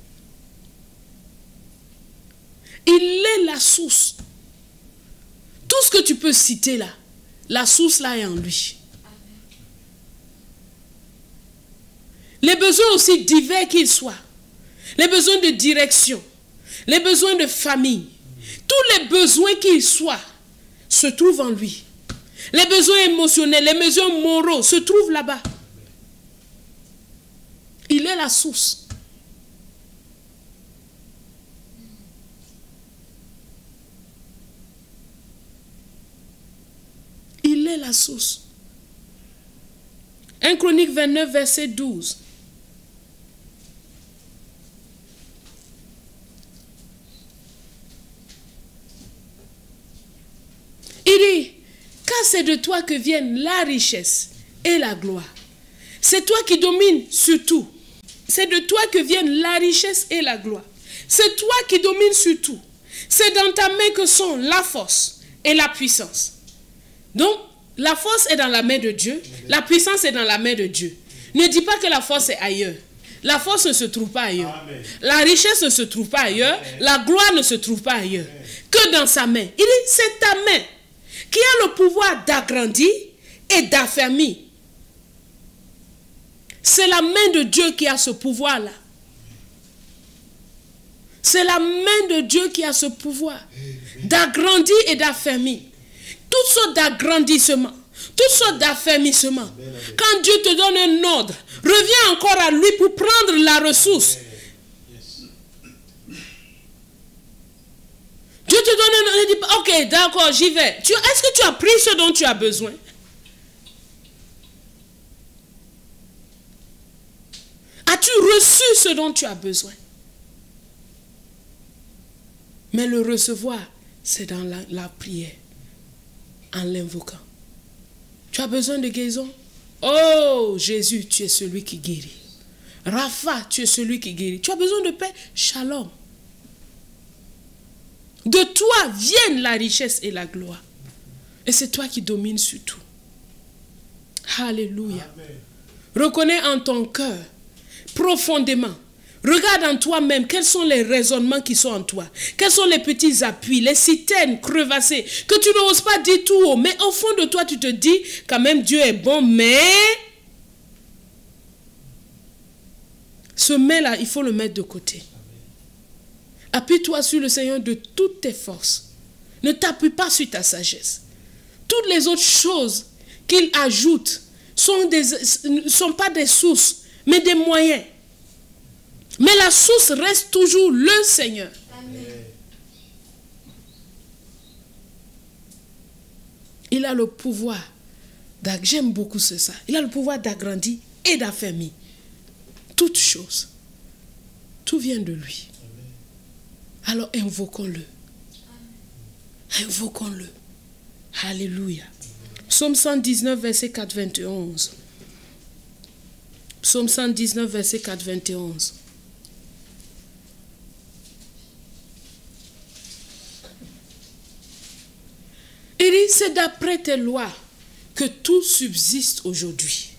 Il est la source. Tout ce que tu peux citer là, la source là est en lui. Amen. Les besoins aussi divers qu'ils soient, les besoins de direction, les besoins de famille, tous les besoins qu'ils soient se trouvent en lui. Les besoins émotionnels, les besoins moraux se trouvent là-bas. Il est la source. Il est la source. 1 Chronique 29, verset 12. Il dit, car c'est de toi que viennent la richesse et la gloire. C'est toi qui domines sur tout. C'est de toi que viennent la richesse et la gloire. C'est toi qui domines sur tout. C'est dans ta main que sont la force et la puissance. Donc, la force est dans la main de Dieu. La puissance est dans la main de Dieu. Ne dis pas que la force est ailleurs. La force ne se trouve pas ailleurs. Amen. La richesse ne se trouve pas ailleurs. Amen. La gloire ne se trouve pas ailleurs. Amen. Que dans sa main. Il dit, c'est ta main qui a le pouvoir d'agrandir et d'affermir. C'est la main de Dieu qui a ce pouvoir-là. C'est la main de Dieu qui a ce pouvoir d'agrandir et d'affermir. Toutes sortes d'agrandissements, toutes sortes d'affermissements. Quand Dieu te donne un ordre, reviens encore à lui pour prendre la ressource. Dieu te donne un ordre, il dit, ok, d'accord, j'y vais. Est-ce que tu as pris ce dont tu as besoin? As-tu reçu ce dont tu as besoin? Mais le recevoir, c'est dans la prière, en l'invoquant. Tu as besoin de guérison? Oh, Jésus, tu es celui qui guérit. Rapha, tu es celui qui guérit. Tu as besoin de paix? Shalom. De toi viennent la richesse et la gloire. Et c'est toi qui domines sur tout. Alléluia. Amen. Reconnais en ton cœur, profondément. Regarde en toi-même quels sont les raisonnements qui sont en toi. Quels sont les petits appuis, les citernes crevassées que tu n'oses pas dire tout haut. Mais au fond de toi, tu te dis quand même Dieu est bon, mais ce mais-là, il faut le mettre de côté. Appuie-toi sur le Seigneur de toutes tes forces. Ne t'appuie pas sur ta sagesse. Toutes les autres choses qu'il ajoute ne sont pas des sources, mais des moyens. Mais la source reste toujours le Seigneur. Amen. Il a le pouvoir, j'aime beaucoup ça, il a le pouvoir d'agrandir et d'affermir toutes choses. Tout vient de lui. Amen. Alors invoquons-le. Invoquons-le. Alléluia. Psaume 119, verset 4-21. Psaume 119, verset 4-21. Il dit, c'est d'après tes lois que tout subsiste aujourd'hui.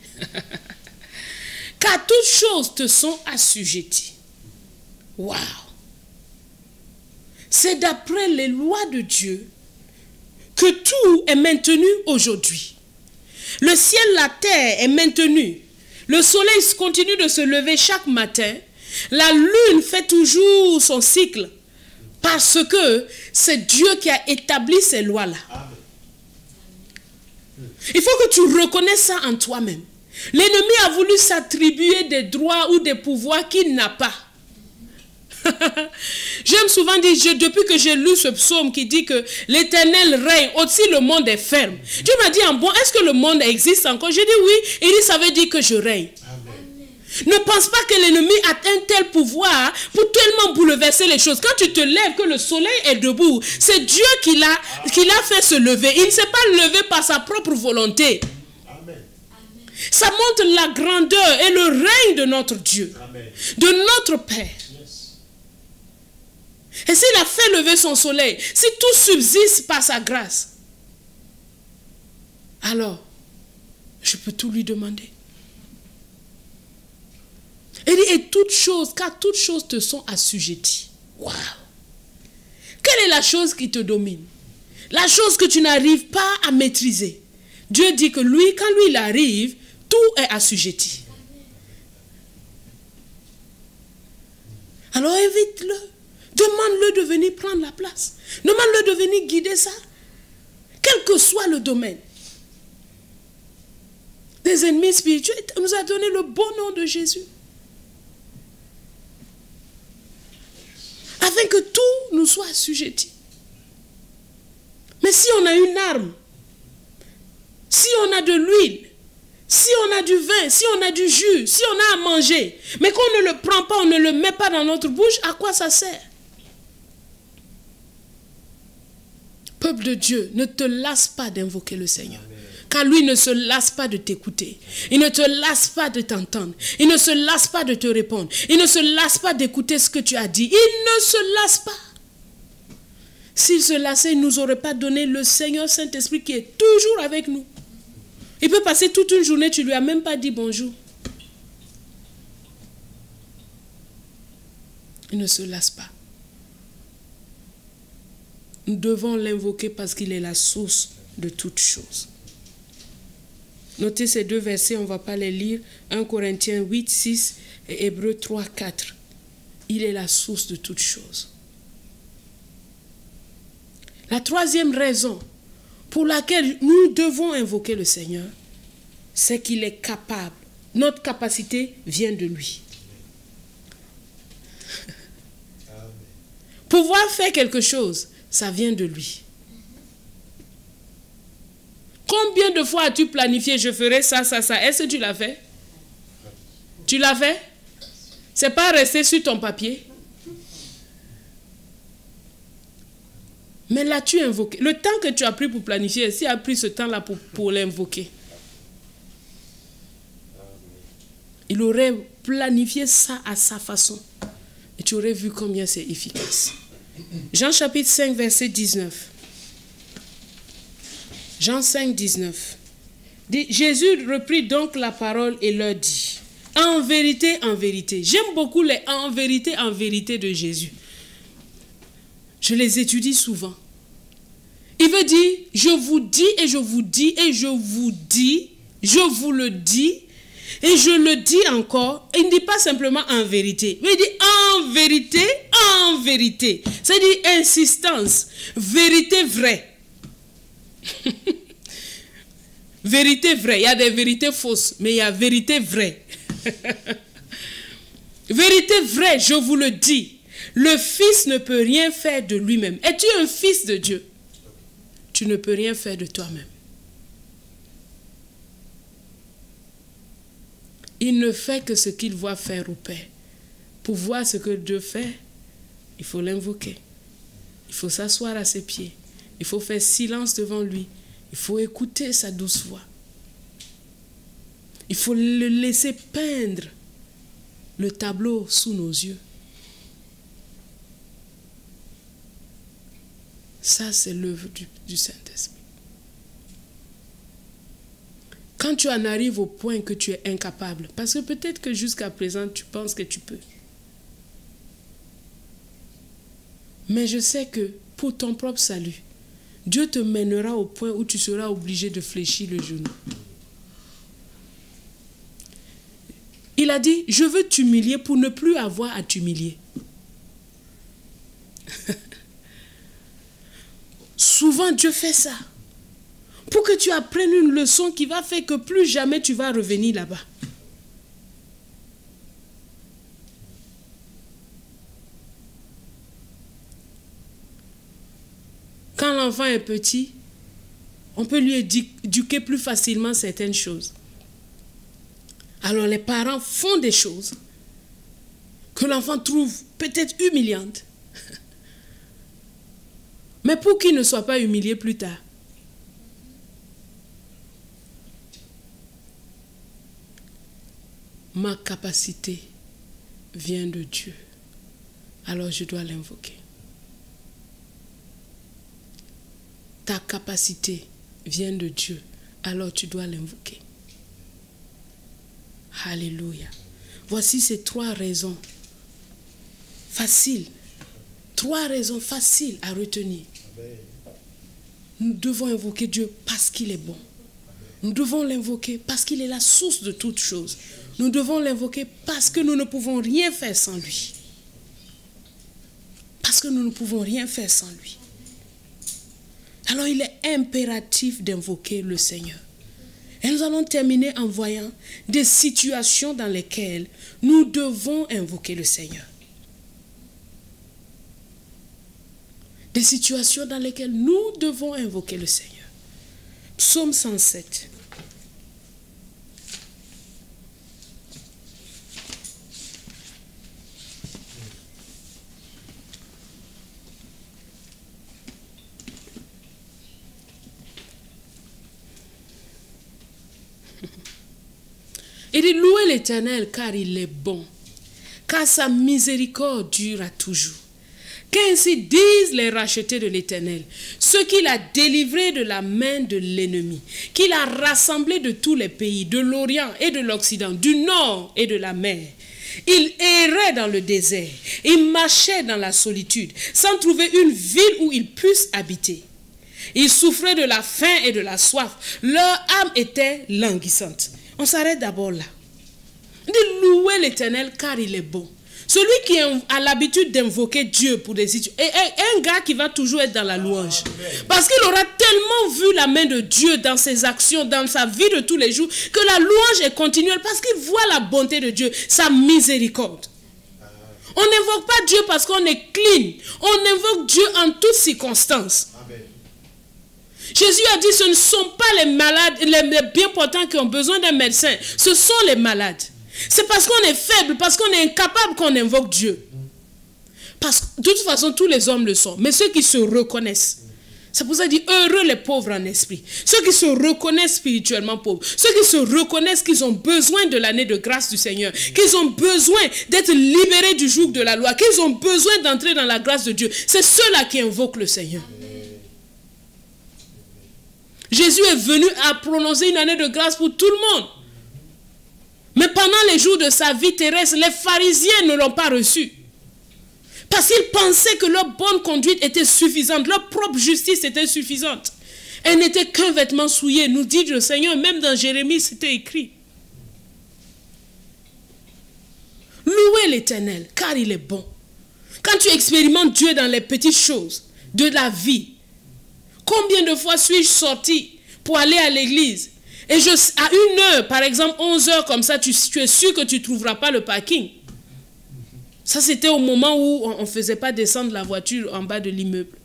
Car toutes choses te sont assujetties. Waouh! C'est d'après les lois de Dieu que tout est maintenu aujourd'hui. Le ciel, la terre est maintenu. Le soleil continue de se lever chaque matin. La lune fait toujours son cycle. Parce que c'est Dieu qui a établi ces lois-là. Il faut que tu reconnaisses ça en toi-même. L'ennemi a voulu s'attribuer des droits ou des pouvoirs qu'il n'a pas. J'aime souvent dire, depuis que j'ai lu ce psaume qui dit que l'Éternel règne, aussi le monde est ferme. Dieu m'a dit en bon, est-ce que le monde existe encore? J'ai dit oui. Il dit, ça veut dire que je règne. Amen. Ne pense pas que l'ennemi a un tel pouvoir pour tellement bouleverser les choses. Quand tu te lèves, que le soleil est debout, c'est Dieu qui l'a fait se lever. Il ne s'est pas levé par sa propre volonté. Amen. Ça montre la grandeur et le règne de notre Dieu, Amen, de notre Père. Et s'il a fait lever son soleil, si tout subsiste par sa grâce, alors, je peux tout lui demander. Et toutes choses, car toutes choses te sont assujetties. Waouh! Quelle est la chose qui te domine? La chose que tu n'arrives pas à maîtriser. Dieu dit que lui, quand lui il arrive, tout est assujetti. Alors évite-le. Demande-le de venir prendre la place. Demande-le de venir guider ça. Quel que soit le domaine. Des ennemis spirituels nous a donné le beau nom de Jésus. Afin que tout nous soit assujetti. Mais si on a une arme, si on a de l'huile, si on a du vin, si on a du jus, si on a à manger, mais qu'on ne le prend pas, on ne le met pas dans notre bouche, à quoi ça sert? Peuple de Dieu, ne te lasse pas d'invoquer le Seigneur. Amen. Car lui ne se lasse pas de t'écouter. Il ne te lasse pas de t'entendre. Il ne se lasse pas de te répondre. Il ne se lasse pas d'écouter ce que tu as dit. Il ne se lasse pas. S'il se lassait, il ne nous aurait pas donné le Seigneur Saint-Esprit qui est toujours avec nous. Il peut passer toute une journée, tu ne lui as même pas dit bonjour. Il ne se lasse pas. Nous devons l'invoquer parce qu'il est la source de toutes choses. Notez ces deux versets, on ne va pas les lire. 1 Corinthiens 8, 6 et Hébreux 3, 4. Il est la source de toutes choses. La troisième raison pour laquelle nous devons invoquer le Seigneur, c'est qu'il est capable. Notre capacité vient de lui. Pouvoir faire quelque chose, ça vient de lui. Combien de fois as-tu planifié, je ferai ça, ça, ça? Est-ce que tu l'as fait? Tu l'as fait? C'est pas resté sur ton papier. Mais l'as-tu invoqué? Le temps que tu as pris pour planifier, si tu as pris ce temps-là pour l'invoquer, il aurait planifié ça à sa façon. Et tu aurais vu combien c'est efficace. Jean chapitre 5, verset 19. Jean 5, 19. Jésus reprit donc la parole et leur dit, en vérité, j'aime beaucoup les en vérité de Jésus. Je les étudie souvent. Il veut dire, je vous dis et je vous dis et je vous dis, je vous le dis et je le dis encore. Il ne dit pas simplement en vérité, mais il dit en vérité. C'est-à-dire insistance, vérité vraie. Vérité vraie, il y a des vérités fausses, mais il y a vérité vraie. Vérité vraie, je vous le dis. Le Fils ne peut rien faire de lui-même. Es-tu un fils de Dieu? Tu ne peux rien faire de toi-même. Il ne fait que ce qu'il voit faire au Père. Pour voir ce que Dieu fait, il faut l'invoquer. Il faut s'asseoir à ses pieds. Il faut faire silence devant lui. Il faut écouter sa douce voix. Il faut le laisser peindre le tableau sous nos yeux. Ça, c'est l'œuvre du Saint-Esprit. Quand tu en arrives au point que tu es incapable, parce que peut-être que jusqu'à présent, tu penses que tu peux. Mais je sais que pour ton propre salut, Dieu te mènera au point où tu seras obligé de fléchir le genou. Il a dit, je veux t'humilier pour ne plus avoir à t'humilier. Souvent, Dieu fait ça. Pour que tu apprennes une leçon qui va faire que plus jamais tu vas revenir là-bas. Quand l'enfant est petit, on peut lui éduquer plus facilement certaines choses. Alors les parents font des choses que l'enfant trouve peut-être humiliantes. Mais pour qu'il ne soit pas humilié plus tard. Ma capacité vient de Dieu. Alors je dois l'invoquer. Ta capacité vient de Dieu. Alors tu dois l'invoquer. Alléluia. Voici ces 3 raisons faciles. 3 raisons faciles à retenir. Nous devons invoquer Dieu parce qu'il est bon. Nous devons l'invoquer parce qu'il est la source de toutes choses. Nous devons l'invoquer parce que nous ne pouvons rien faire sans lui. Parce que nous ne pouvons rien faire sans lui. Alors il est impératif d'invoquer le Seigneur. Et nous allons terminer en voyant des situations dans lesquelles nous devons invoquer le Seigneur. Des situations dans lesquelles nous devons invoquer le Seigneur. Psaume 107. Il dit, louez l'Éternel car il est bon, car sa miséricorde dure à toujours. Qu'ainsi disent les rachetés de l'Éternel, ceux qu'il a délivrés de la main de l'ennemi, qu'il a rassemblés de tous les pays, de l'Orient et de l'Occident, du Nord et de la mer. Il errait dans le désert, il marchait dans la solitude, sans trouver une ville où ils puissent habiter. Ils souffraient de la faim et de la soif, leur âme était languissante. On s'arrête d'abord là. On dit louer l'Éternel car il est bon. Celui qui a l'habitude d'invoquer Dieu pour des situations, est un gars qui va toujours être dans la louange. Parce qu'il aura tellement vu la main de Dieu dans ses actions, dans sa vie de tous les jours, que la louange est continuelle parce qu'il voit la bonté de Dieu, sa miséricorde. On n'invoque pas Dieu parce qu'on est clean. On invoque Dieu en toutes circonstances. Jésus a dit, ce ne sont pas les malades, les bien portants qui ont besoin d'un médecin. Ce sont les malades. C'est parce qu'on est faible, parce qu'on est incapable qu'on invoque Dieu. Parce que de toute façon, tous les hommes le sont. Mais ceux qui se reconnaissent. C'est pour ça qu'il dit, heureux les pauvres en esprit. Ceux qui se reconnaissent spirituellement pauvres. Ceux qui se reconnaissent qu'ils ont besoin de l'année de grâce du Seigneur. Qu'ils ont besoin d'être libérés du joug de la loi. Qu'ils ont besoin d'entrer dans la grâce de Dieu. C'est ceux-là qui invoquent le Seigneur. Jésus est venu à prononcer une année de grâce pour tout le monde. Mais pendant les jours de sa vie terrestre, les pharisiens ne l'ont pas reçu. Parce qu'ils pensaient que leur bonne conduite était suffisante. Leur propre justice était suffisante. Elle n'était qu'un vêtement souillé. Nous dit le Seigneur, même dans Jérémie, c'était écrit. Louez l'Éternel, car il est bon. Quand tu expérimentes Dieu dans les petites choses de la vie, combien de fois suis-je sorti pour aller à l'église? Et à 1h, par exemple, 11h comme ça, tu es sûr que tu ne trouveras pas le parking. Ça, c'était au moment où on ne faisait pas descendre la voiture en bas de l'immeuble.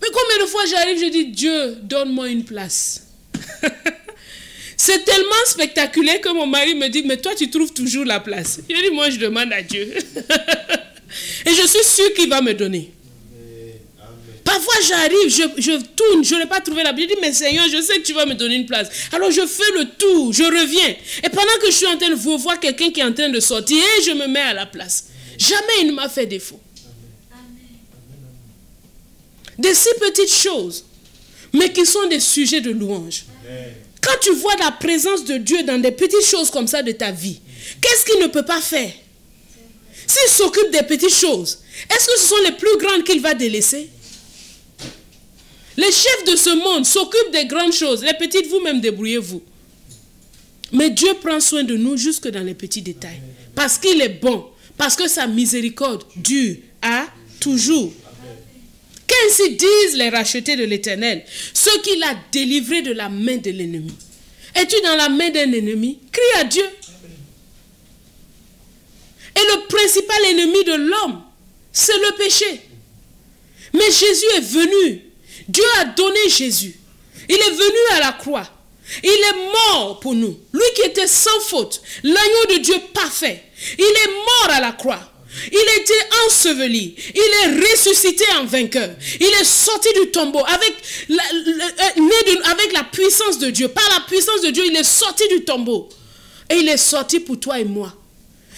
Mais combien de fois j'arrive, je dis, Dieu, donne-moi une place. C'est tellement spectaculaire que mon mari me dit, mais toi, tu trouves toujours la place. Je dis, moi, je demande à Dieu. Et je suis sûr qu'il va me donner. Parfois j'arrive, je tourne, je n'ai pas trouvé la place. Je dis, mais Seigneur, je sais que tu vas me donner une place. Alors je fais le tour, je reviens. Et pendant que je suis en train de voir quelqu'un qui est en train de sortir, et je me mets à la place. Jamais il ne m'a fait défaut. Des si petites choses, mais qui sont des sujets de louange. Quand tu vois la présence de Dieu dans des petites choses comme ça de ta vie, qu'est-ce qu'il ne peut pas faire? S'il s'occupe des petites choses, est-ce que ce sont les plus grandes qu'il va délaisser? Les chefs de ce monde s'occupent des grandes choses. Les petites, vous-même, débrouillez-vous. Mais Dieu prend soin de nous jusque dans les petits détails. Parce qu'il est bon. Parce que sa miséricorde dure à toujours. Qu'ainsi disent les rachetés de l'Éternel, ceux qu'il a délivrés de la main de l'ennemi. Es-tu dans la main d'un ennemi? Crie à Dieu. Et le principal ennemi de l'homme, c'est le péché. Mais Jésus est venu. Dieu a donné Jésus. Il est venu à la croix. Il est mort pour nous. Lui qui était sans faute, l'agneau de Dieu parfait. Il est mort à la croix. Il était enseveli. Il est ressuscité en vainqueur. Il est sorti du tombeau avec la puissance de Dieu. Par la puissance de Dieu, il est sorti du tombeau. Et il est sorti pour toi et moi.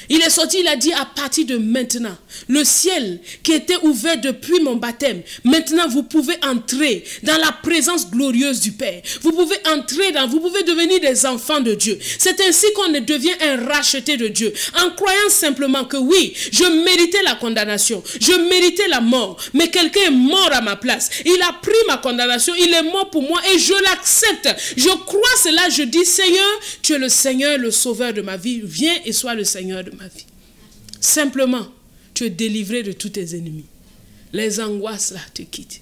Il est sorti, il a dit à partir de maintenant, le ciel qui était ouvert depuis mon baptême, maintenant vous pouvez entrer dans la présence glorieuse du Père. Vous pouvez vous pouvez devenir des enfants de Dieu. C'est ainsi qu'on devient un racheté de Dieu. En croyant simplement que oui, je méritais la condamnation, je méritais la mort, mais quelqu'un est mort à ma place. Il a pris ma condamnation, il est mort pour moi et je l'accepte. Je crois cela, je dis Seigneur, tu es le Seigneur, le sauveur de ma vie. Viens et sois le Seigneur de ma vie. Simplement, tu es délivré de tous tes ennemis. Les angoisses là te quittent.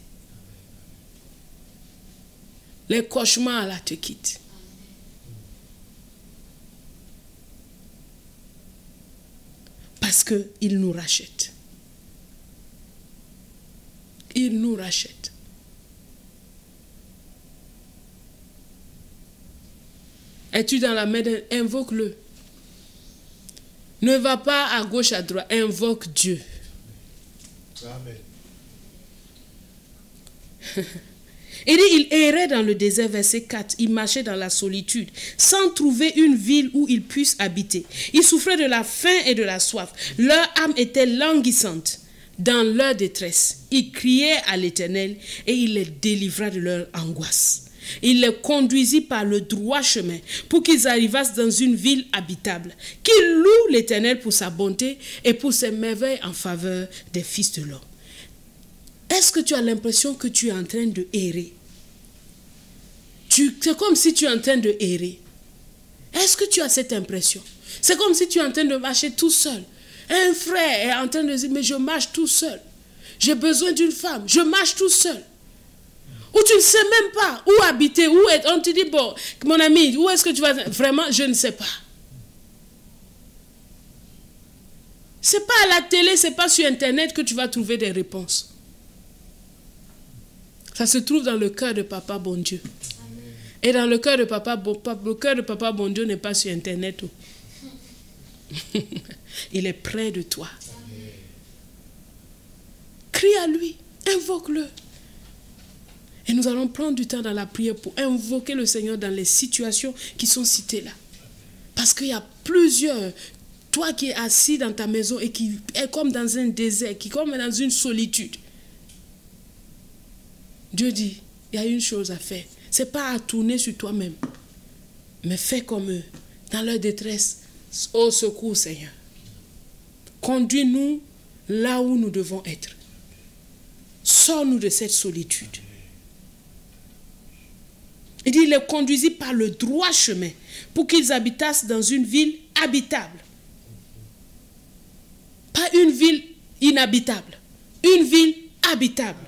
Les cauchemars là te quittent. Parce qu'il nous rachète. Il nous rachète. Es-tu dans la main d'un... Invoque-le. Ne va pas à gauche, à droite. Invoque Dieu. Amen. Il dit, il errait dans le désert, verset 4. Il marchait dans la solitude, sans trouver une ville où il puisse habiter. Il souffrait de la faim et de la soif. Leur âme était languissante. Dans leur détresse, ils criaient à l'Éternel et il les délivra de leur angoisse. Il les conduisit par le droit chemin pour qu'ils arrivassent dans une ville habitable. Qu'ils louent l'Éternel pour sa bonté et pour ses merveilles en faveur des fils de l'homme. Est-ce que tu as l'impression que tu es en train de errer? C'est comme si tu es en train de errer. Est-ce que tu as cette impression? C'est comme si tu es en train de marcher tout seul. Un frère est en train de dire, mais je marche tout seul. J'ai besoin d'une femme. Je marche tout seul. Ou tu ne sais même pas où habiter, où être. On te dit, bon, mon ami, où est-ce que tu vas? Vraiment, je ne sais pas. Ce n'est pas à la télé, ce n'est pas sur Internet que tu vas trouver des réponses. Ça se trouve dans le cœur de Papa bon Dieu. Amen. Et dans le cœur de Papa bon Dieu n'est pas sur Internet. Il est près de toi. Amen. Crie à lui, invoque-le. Et nous allons prendre du temps dans la prière pour invoquer le Seigneur dans les situations qui sont citées là. Parce qu'il y a plusieurs, toi qui es assis dans ta maison et qui est comme dans un désert, qui est comme dans une solitude. Dieu dit, il y a une chose à faire. Ce n'est pas à tourner sur toi-même, mais fais comme eux, dans leur détresse. Au secours, Seigneur. Conduis-nous là où nous devons être. Sors-nous de cette solitude. Il dit, il les conduisit par le droit chemin pour qu'ils habitassent dans une ville habitable. Pas une ville inhabitable. Une ville habitable.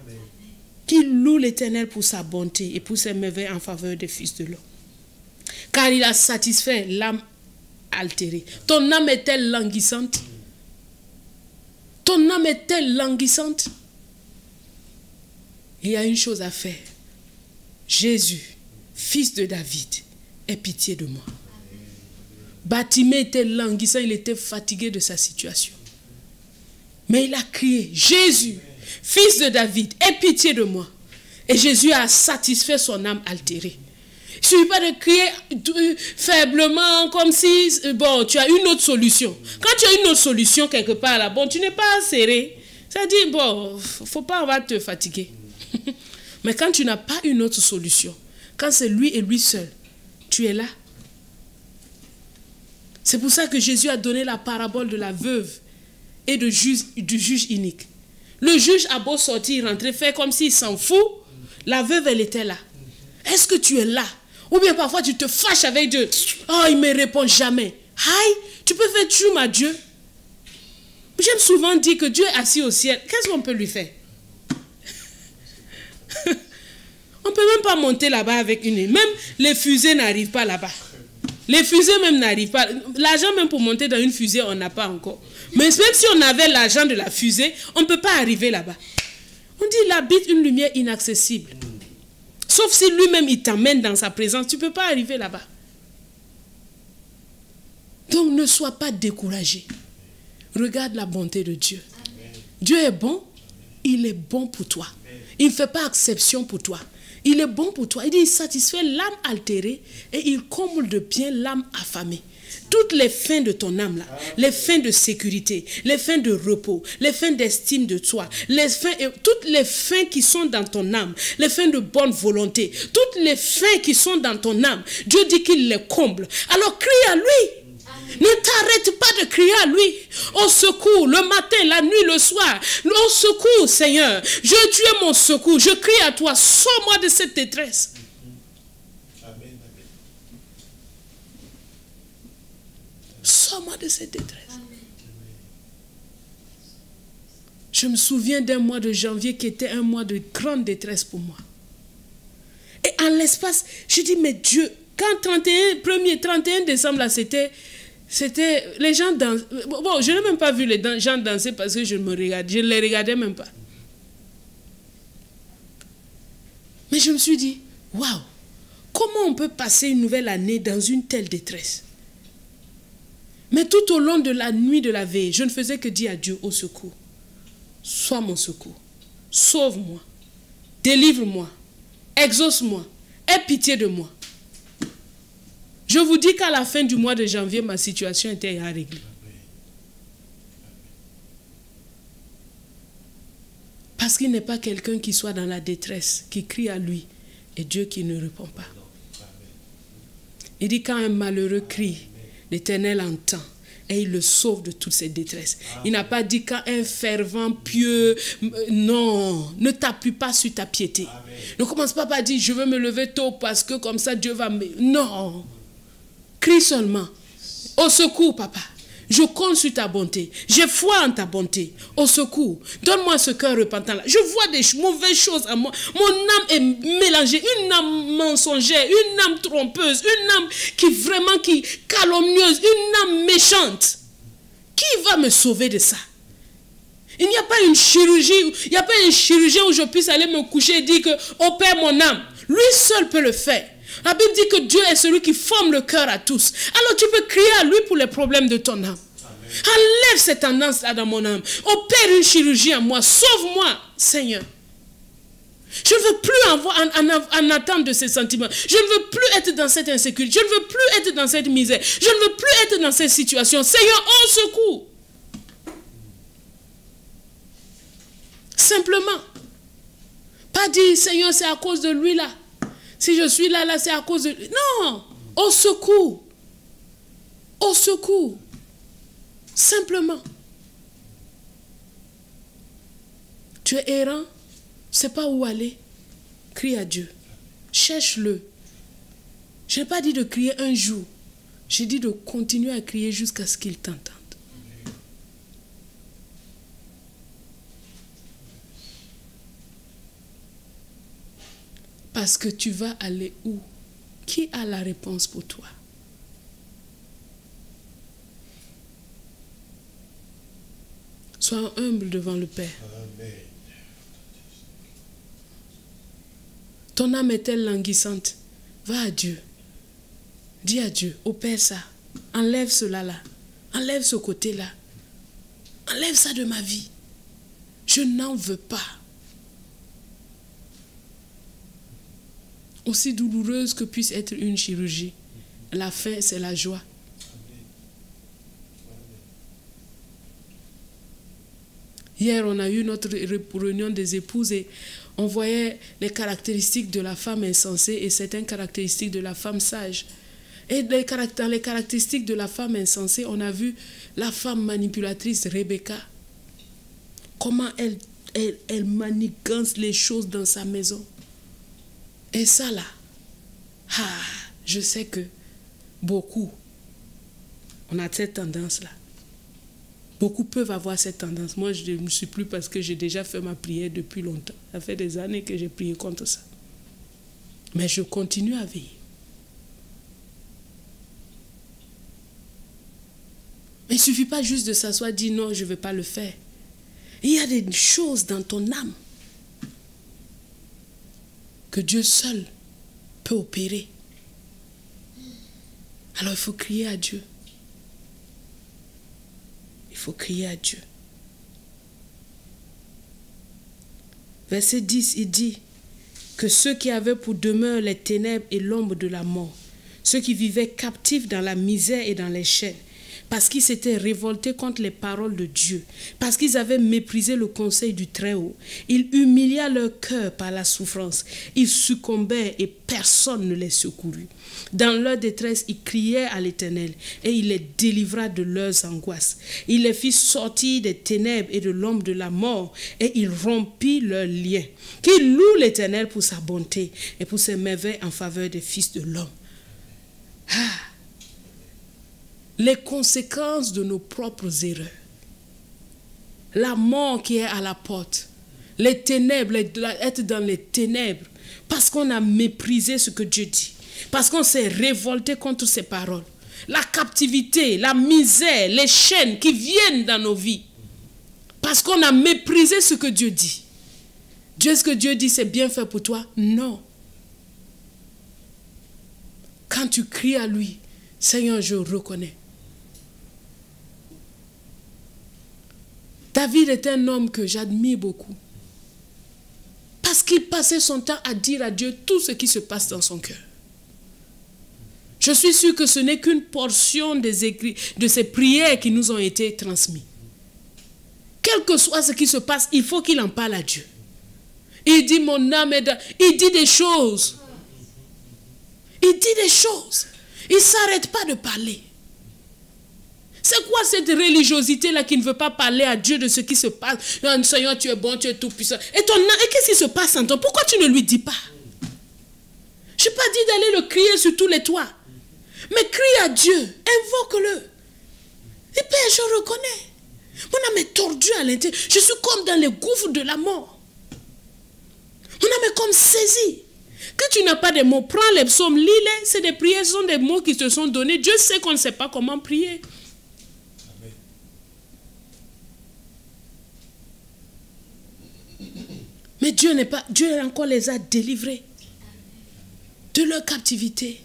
Qu'il loue l'Éternel pour sa bonté et pour ses merveilles en faveur des fils de l'homme. Car il a satisfait l'âme altérée. Ton âme est-elle languissante? Ton âme est-elle languissante? Il y a une chose à faire. Jésus, fils de David, aie pitié de moi. Bartimée était languissant, il était fatigué de sa situation. Mais il a crié, Jésus, fils de David, aie pitié de moi. Et Jésus a satisfait son âme altérée. Il ne suffit pas de crier faiblement comme si, bon, tu as une autre solution. Quand tu as une autre solution quelque part là, bon, tu n'es pas serré. Ça dit, bon, il ne faut pas avoir te fatiguer. Mais quand tu n'as pas une autre solution, quand c'est lui et lui seul, tu es là. C'est pour ça que Jésus a donné la parabole de la veuve et du juge inique. Le juge a beau sortir, rentrer, faire comme s'il s'en fout. La veuve, elle était là. Est-ce que tu es là? Ou bien parfois tu te fâches avec Dieu. Oh, il ne me répond jamais. Aïe, tu peux faire tchoum à Dieu. J'aime souvent dire que Dieu est assis au ciel. Qu'est-ce qu'on peut lui faire? On ne peut même pas monter là-bas avec une... Même les fusées n'arrivent pas là-bas. Les fusées même n'arrivent pas. L'argent même pour monter dans une fusée, on n'a pas encore. Mais même si on avait l'argent de la fusée, on ne peut pas arriver là-bas. On dit il habite une lumière inaccessible. Sauf si lui-même il t'emmène dans sa présence, tu ne peux pas arriver là-bas. Donc ne sois pas découragé. Regarde la bonté de Dieu. Dieu est bon, il est bon pour toi. Il ne fait pas exception pour toi. Il est bon pour toi. Il dit, il satisfait l'âme altérée et il comble de bien l'âme affamée. Toutes les fins de ton âme, là, les fins de sécurité, les fins de repos, les fins d'estime de toi, toutes les fins qui sont dans ton âme, les fins de bonne volonté, toutes les fins qui sont dans ton âme, Dieu dit qu'il les comble. Alors crie à lui. Ne t'arrête pas de crier à lui. Au secours, le matin, la nuit, le soir. Au secours, Seigneur. Tu es mon secours. Je crie à toi. Sors-moi de cette détresse. Amen. Sors-moi de cette détresse. Je me souviens d'un mois de janvier qui était un mois de grande détresse pour moi. Et en l'espace, je dis, mais Dieu, quand 31 décembre, là, c'était les gens dansent. Bon, je n'ai même pas vu les gens danser parce que je ne les regardais même pas. Mais je me suis dit, waouh, comment on peut passer une nouvelle année dans une telle détresse? Mais tout au long de la nuit de la veille, je ne faisais que dire à Dieu, au secours. Sois mon secours. Sauve-moi. Délivre-moi. Exauce-moi. Aie pitié de moi. Je vous dis qu'à la fin du mois de janvier, ma situation était à régler. Parce qu'il n'est pas quelqu'un qui soit dans la détresse, qui crie à lui, et Dieu qui ne répond pas. Il dit quand un malheureux crie, l'Éternel entend, et il le sauve de toute cette détresse. Il n'a pas dit quand un fervent pieux, non, ne t'appuie pas sur ta piété. Ne commence pas par dire, je veux me lever tôt parce que comme ça Dieu va me... Non. Crie seulement. Au secours, papa. Je compte sur ta bonté. J'ai foi en ta bonté. Au secours. Donne-moi ce cœur repentant-là. Je vois des mauvaises choses à moi. Mon âme est mélangée. Une âme mensongère, une âme trompeuse, une âme qui calomnieuse, une âme méchante. Qui va me sauver de ça? Il n'y a pas une chirurgie, il n'y a pas un chirurgien où je puisse aller me coucher et dire que opère mon âme. Lui seul peut le faire. La Bible dit que Dieu est celui qui forme le cœur à tous. Alors tu peux crier à lui pour les problèmes de ton âme. Amen. Enlève cette tendance-là dans mon âme. Opère une chirurgie en moi. Sauve-moi, Seigneur. Je ne veux plus en attendre de ces sentiments. Je ne veux plus être dans cette insécurité. Je ne veux plus être dans cette misère. Je ne veux plus être dans cette situation. Seigneur, au secours. Simplement. Pas dire, Seigneur, c'est à cause de lui là. Si je suis là, c'est à cause de... Non, au secours. Au secours. Simplement. Tu es errant, tu ne sais pas où aller. Crie à Dieu. Cherche-le. Je n'ai pas dit de crier un jour. J'ai dit de continuer à crier jusqu'à ce qu'il t'entende. Parce que tu vas aller où? Qui a la réponse pour toi? Sois humble devant le Père. Amen. Ton âme est-elle languissante? Va à Dieu. Dis à Dieu, opère ça. Enlève cela là. Enlève ce côté-là. Enlève ça de ma vie. Je n'en veux pas. Aussi douloureuse que puisse être une chirurgie, la fin, c'est la joie. Hier, on a eu notre réunion des épouses et on voyait les caractéristiques de la femme insensée et certaines caractéristiques de la femme sage. Et dans les caractéristiques de la femme insensée, on a vu la femme manipulatrice Rebecca. Comment elle manigance les choses dans sa maison. Et ça là, je sais que beaucoup, on a cette tendance-là. Beaucoup peuvent avoir cette tendance. Moi, je ne suis plus parce que j'ai déjà fait ma prière depuis longtemps. Ça fait des années que j'ai prié contre ça. Mais je continue à veiller. Mais il ne suffit pas juste de s'asseoir et dire non, je ne vais pas le faire. Il y a des choses dans ton âme que Dieu seul peut opérer. Alors il faut crier à Dieu. Il faut crier à Dieu. Verset 10, il dit que ceux qui avaient pour demeure les ténèbres et l'ombre de la mort, ceux qui vivaient captifs dans la misère et dans les chaînes, parce qu'ils s'étaient révoltés contre les paroles de Dieu, parce qu'ils avaient méprisé le conseil du Très-Haut. Il humilia leur cœur par la souffrance. Ils succombaient et personne ne les secourut. Dans leur détresse, ils criaient à l'Éternel et il les délivra de leurs angoisses. Il les fit sortir des ténèbres et de l'ombre de la mort et il rompit leurs liens. Qu'ils louent l'Éternel pour sa bonté et pour ses merveilles en faveur des fils de l'homme. Les conséquences de nos propres erreurs. La mort qui est à la porte. Les ténèbres, être dans les ténèbres. Parce qu'on a méprisé ce que Dieu dit. Parce qu'on s'est révolté contre ses paroles. La captivité, la misère, les chaînes qui viennent dans nos vies. Parce qu'on a méprisé ce que Dieu dit. Est-ce que Dieu dit c'est bien fait pour toi? Non. Quand tu cries à lui, Seigneur, je reconnais. David est un homme que j'admire beaucoup. Parce qu'il passait son temps à dire à Dieu tout ce qui se passe dans son cœur. Je suis sûr que ce n'est qu'une portion des écrits, de ces prières qui nous ont été transmises. Quel que soit ce qui se passe, il faut qu'il en parle à Dieu. Il dit mon âme est dans... Il dit des choses. Il dit des choses. Il ne s'arrête pas de parler. C'est quoi cette religiosité-là qui ne veut pas parler à Dieu de ce qui se passe? Non, Seigneur, tu es bon, tu es tout puissant. Et qu'est-ce qui se passe en toi? Pourquoi tu ne lui dis pas? Je n'ai pas dit d'aller le crier sur tous les toits. Mais crie à Dieu, invoque-le. Et Père, je reconnais. Mon âme est tordue à l'intérieur. Je suis comme dans les gouffres de la mort. Mon âme est comme saisie. Que tu n'as pas de mots, prends les psaumes, lis-les. C'est des prières, ce sont des mots qui te sont donnés. Dieu sait qu'on ne sait pas comment prier. Mais Dieu encore les a délivrés de leur captivité.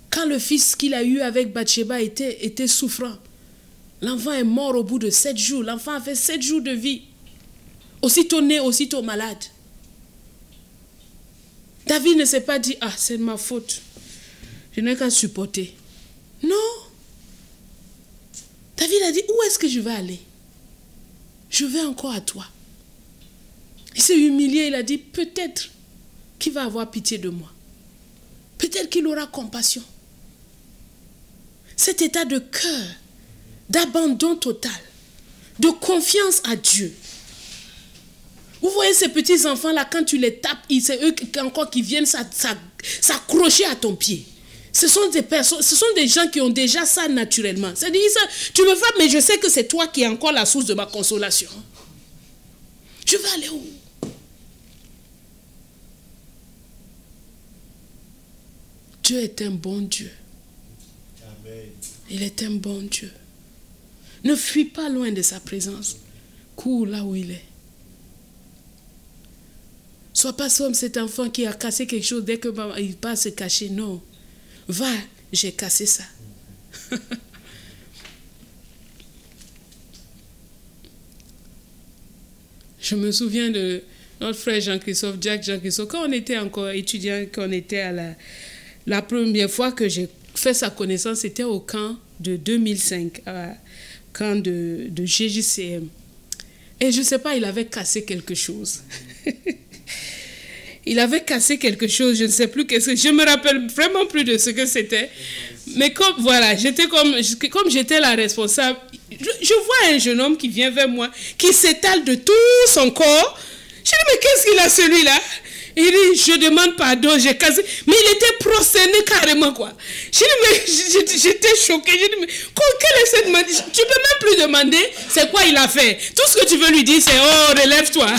Quand le fils qu'il a eu avec Bathsheba était souffrant, l'enfant est mort au bout de 7 jours. L'enfant a fait 7 jours de vie. Aussitôt né, aussitôt malade. David ne s'est pas dit, ah, c'est de ma faute. Je n'ai qu'à supporter. Non. David a dit, où est-ce que je vais aller? Je vais encore à toi. Il s'est humilié, il a dit, peut-être qu'il va avoir pitié de moi. Peut-être qu'il aura compassion. Cet état de cœur, d'abandon total, de confiance à Dieu. Vous voyez ces petits enfants-là, quand tu les tapes, c'est eux encore qui viennent s'accrocher à ton pied. Ce sont des personnes, ce sont des gens qui ont déjà ça naturellement. C'est-à-dire, tu me frappes, mais je sais que c'est toi qui es encore la source de ma consolation. Je vais aller où? Dieu est un bon Dieu. Amen. Il est un bon Dieu. Ne fuis pas loin de sa présence. Cours là où il est. Sois pas comme cet enfant qui a cassé quelque chose dès qu'il passe se cacher. Non. Va, j'ai cassé ça. Je me souviens de notre frère Jean-Christophe, Jean-Christophe, quand on était encore étudiant, quand on était à la première fois que j'ai fait sa connaissance, c'était au camp de 2005, camp de GJCM. Et je ne sais pas, il avait cassé quelque chose. Il avait cassé quelque chose, je ne sais plus qu'est-ce que... Je me rappelle vraiment plus de ce que c'était. Mais comme, voilà, comme j'étais la responsable, je vois un jeune homme qui vient vers moi, qui s'étale de tout son corps. Je dis, mais qu'est-ce qu'il a celui-là? Il dit, je demande pardon, j'ai cassé. Mais il était prosterné carrément, quoi. Je dis, mais j'étais choquée. Je dis, mais quelle est cette demande? Tu peux même plus demander c'est quoi il a fait. Tout ce que tu veux lui dire, c'est, oh, relève-toi.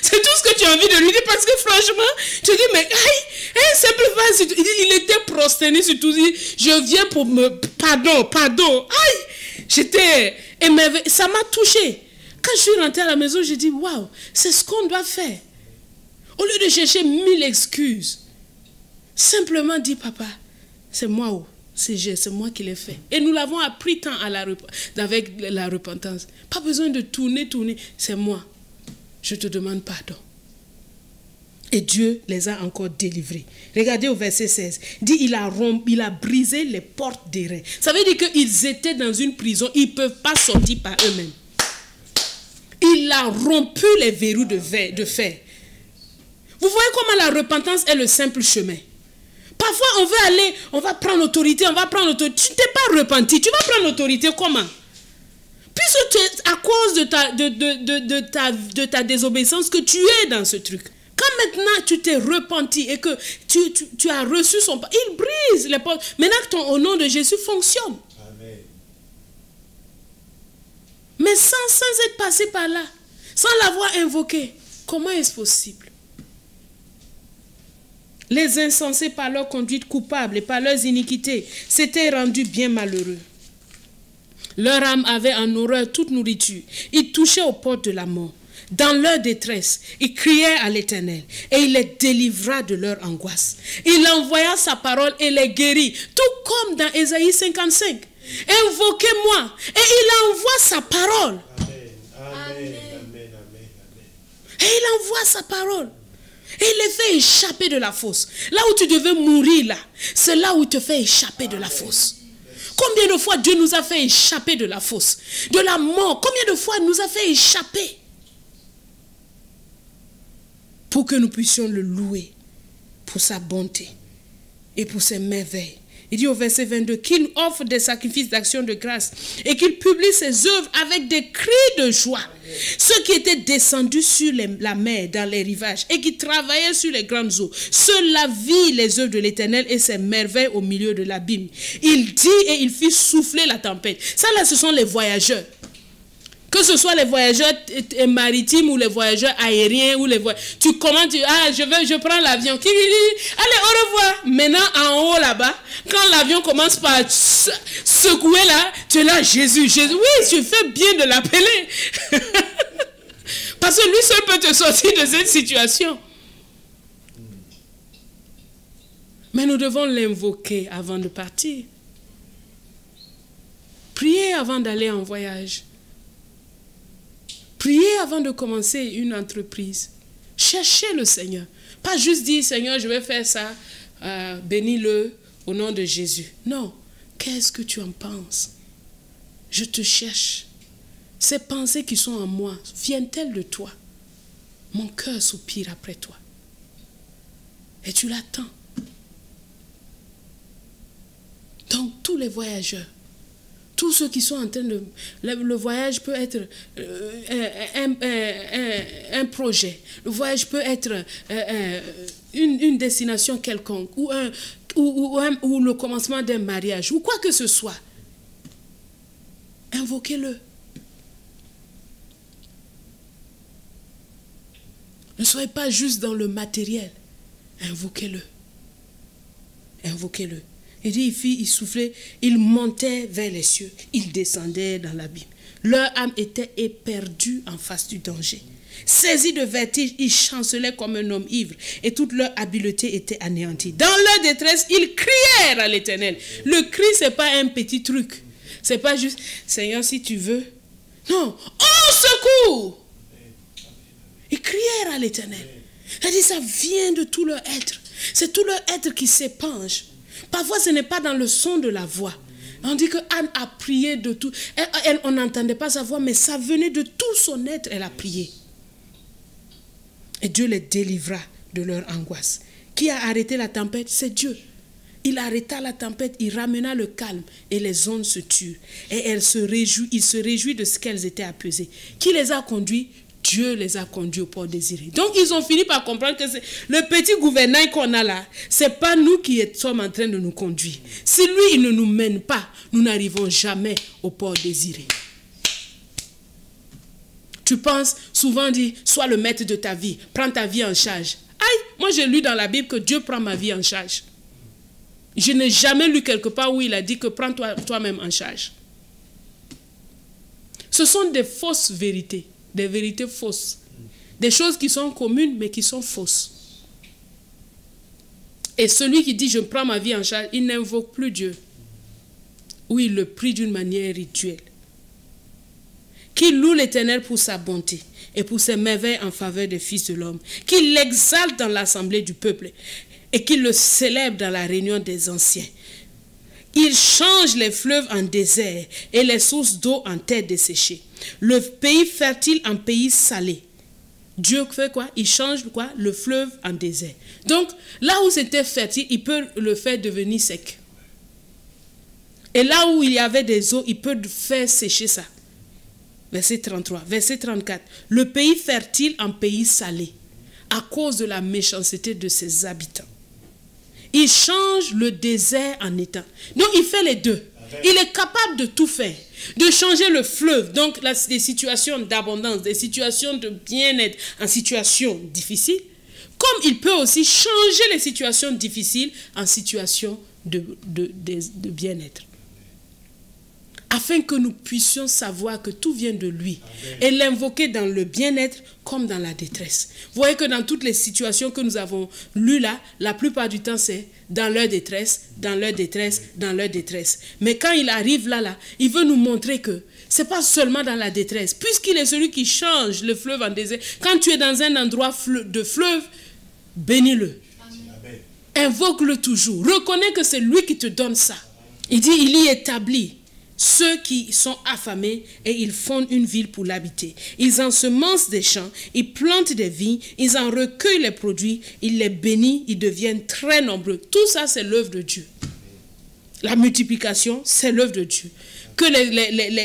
C'est tout ce que tu as envie de lui dire parce que franchement, tu dis, mais aïe, un simple vase, il était prosterné sur tout. Je viens pour me... Pardon. Aïe, j'étais émerveillée. Ça m'a touchée. Quand je suis rentrée à la maison, j'ai dit, waouh, c'est ce qu'on doit faire. Au lieu de chercher 1000 excuses, simplement dit, papa, c'est moi, c'est moi qui l'ai fait. Et nous l'avons appris tant avec la repentance. Pas besoin de tourner, c'est moi. Je te demande pardon. Et Dieu les a encore délivrés. Regardez au verset 16. Il dit, il a brisé les portes des reins. Ça veut dire qu'ils étaient dans une prison. Ils ne peuvent pas sortir par eux-mêmes. Il a rompu les verrous de fer. Vous voyez comment la repentance est le simple chemin. Parfois, on va prendre autorité, Tu ne t'es pas repenti. Tu vas prendre autorité comment? Puisque à cause de ta désobéissance que tu es dans ce truc. Quand maintenant tu t'es repenti et que tu as reçu son... Il brise les portes. Maintenant au nom de Jésus fonctionne. Amen. Mais sans être passé par là, sans l'avoir invoqué, comment est-ce possible? Les insensés par leur conduite coupable et par leurs iniquités s'étaient rendus bien malheureux. Leur âme avait en horreur toute nourriture. Ils touchaient aux portes de la mort. Dans leur détresse, ils criaient à l'Éternel et il les délivra de leur angoisse. Il envoya sa parole et les guérit, tout comme dans Ésaïe 55. Invoquez-moi et il envoie sa parole. Amen. Et il envoie sa parole. Et il les fait échapper de la fosse. Là où tu devais mourir, là, c'est là où il te fait échapper de la fosse. Combien de fois Dieu nous a fait échapper de la fosse, de la mort? Combien de fois il nous a fait échapper pour que nous puissions le louer pour sa bonté et pour ses merveilles. Il dit au verset 22 qu'il offre des sacrifices d'action de grâce et qu'il publie ses œuvres avec des cris de joie. Ceux qui étaient descendus sur la mer dans les rivages et qui travaillaient sur les grandes eaux, ceux-là virent les œuvres de l'Éternel et ses merveilles au milieu de l'abîme. Il dit et il fit souffler la tempête. Ça là, ce sont les voyageurs. Que ce soit les voyageurs maritimes ou les voyageurs aériens ou les voyageurs. Tu commandes, je prends l'avion. Allez, au revoir. Maintenant, en haut là-bas, quand l'avion commence par secouer là, tu es là, Jésus. Oui, tu fais bien de l'appeler. Parce que lui seul peut te sortir de cette situation. Mais nous devons l'invoquer avant de partir. Priez avant d'aller en voyage. Priez avant de commencer une entreprise. Cherchez le Seigneur. Pas juste dire, Seigneur, je vais faire ça, bénis-le au nom de Jésus. Non. Qu'est-ce que tu en penses? Je te cherche. Ces pensées qui sont en moi, viennent-elles de toi? Mon cœur soupire après toi. Et tu l'attends. Donc, tous les voyageurs, tous ceux qui sont en train de... Le voyage peut être un projet. Le voyage peut être une destination quelconque ou le commencement d'un mariage ou quoi que ce soit. Invoquez-le. Ne soyez pas juste dans le matériel. Invoquez-le. Invoquez-le. Il dit, il soufflait, il montait vers les cieux, il descendait dans l'abîme. Leur âme était éperdue en face du danger. Saisis de vertige, ils chancelaient comme un homme ivre et toute leur habileté était anéantie. Dans leur détresse, ils crièrent à l'Éternel. Le cri, ce n'est pas un petit truc. Ce n'est pas juste, Seigneur, si tu veux. Non, au secours! Ils crièrent à l'Éternel. Il dit, ça vient de tout leur être. C'est tout leur être qui s'épanche. Parfois, ce n'est pas dans le son de la voix. On dit que Anne a prié de tout. On n'entendait pas sa voix, mais ça venait de tout son être, elle a prié. Et Dieu les délivra de leur angoisse. Qui a arrêté la tempête? C'est Dieu. Il arrêta la tempête, il ramena le calme et les ondes se turent. Et il se réjouit de ce qu'elles étaient apaisées. Qui les a conduits? Dieu les a conduits au port désiré. Donc ils ont fini par comprendre que le petit gouvernail qu'on a là, ce n'est pas nous qui sommes en train de nous conduire. Si lui, il ne nous mène pas, nous n'arrivons jamais au port désiré. Tu penses, souvent dit, sois le maître de ta vie, prends ta vie en charge. Aïe, moi j'ai lu dans la Bible que Dieu prend ma vie en charge. Je n'ai jamais lu quelque part où il a dit que prends toi-même en charge. Ce sont des fausses vérités, des vérités fausses. Des choses qui sont communes mais qui sont fausses. Et celui qui dit je prends ma vie en charge, il n'invoque plus Dieu. Ou il le prie d'une manière rituelle. Qui loue l'Éternel pour sa bonté et pour ses merveilles en faveur des fils de l'homme. Qui l'exalte dans l'assemblée du peuple et qui le célèbre dans la réunion des anciens. Il change les fleuves en désert et les sources d'eau en terre desséchée. Le pays fertile en pays salé. Dieu fait quoi? Il change quoi? Le fleuve en désert. Donc, là où c'était fertile, il peut le faire devenir sec. Et là où il y avait des eaux, il peut faire sécher ça. Verset 33, verset 34. Le pays fertile en pays salé, à cause de la méchanceté de ses habitants. Il change le désert en étang. Donc, il fait les deux. Il est capable de tout faire. De changer le fleuve, donc des situations d'abondance, des situations de bien-être en situation difficile, comme il peut aussi changer les situations difficiles en situation de bien-être. Afin que nous puissions savoir que tout vient de lui. Amen. Et l'invoquer dans le bien-être comme dans la détresse. Vous voyez que dans toutes les situations que nous avons lues là, la plupart du temps c'est dans leur détresse, dans leur détresse, dans leur détresse. Mais quand il arrive là, il veut nous montrer que ce n'est pas seulement dans la détresse. Puisqu'il est celui qui change le fleuve en désert. Quand tu es dans un endroit de fleuve, bénis-le. Invoque-le toujours. Reconnais que c'est lui qui te donne ça. Il dit, il y établit ceux qui sont affamés et ils fondent une ville pour l'habiter. Ils ensemencent des champs, ils plantent des vignes, ils en recueillent les produits, ils les bénissent, ils deviennent très nombreux. Tout ça, c'est l'œuvre de Dieu. La multiplication, c'est l'œuvre de Dieu. Que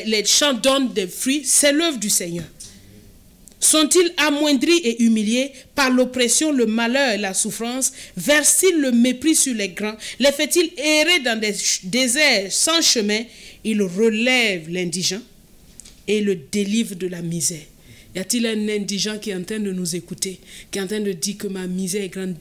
les champs donnent des fruits, c'est l'œuvre du Seigneur. Sont-ils amoindris et humiliés par l'oppression, le malheur et la souffrance? Versent-ils le mépris sur les grands? Les fait-il errer dans des déserts sans chemin? Il relève l'indigent et le délivre de la misère. Y a-t-il un indigent qui est en train de nous écouter, qui est en train de dire que ma misère est grande?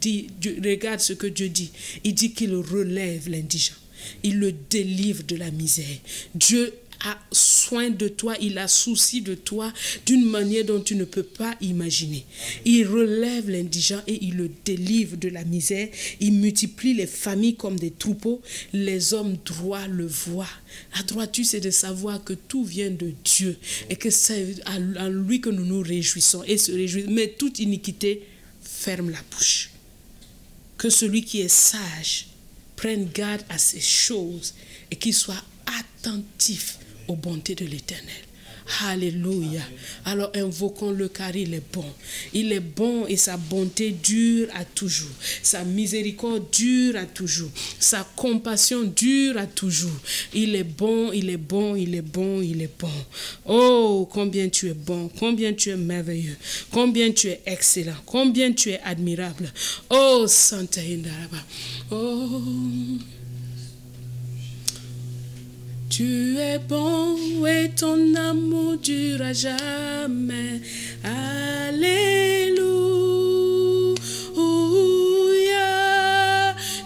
Regarde ce que Dieu dit. Il dit qu'il relève l'indigent. Il le délivre de la misère. Dieu a soin de toi, il a souci de toi d'une manière dont tu ne peux pas imaginer. Il relève l'indigent et il le délivre de la misère. Il multiplie les familles comme des troupeaux. Les hommes droits le voient. La droiture, c'est de savoir que tout vient de Dieu et que c'est à lui que nous nous réjouissons et se réjouissons. Mais toute iniquité ferme la bouche. Que celui qui est sage prenne garde à ces choses et qu'il soit attentif aux bontés de l'Éternel. Alléluia. Alors invoquons-le car il est bon. Il est bon et sa bonté dure à toujours. Sa miséricorde dure à toujours. Sa compassion dure à toujours. Il est bon, il est bon, il est bon, il est bon. Oh, combien tu es bon, combien tu es merveilleux, combien tu es excellent, combien tu es admirable. Oh, Santa Indaraba. Oh, tu es bon et ton amour dure à jamais. Alléluia.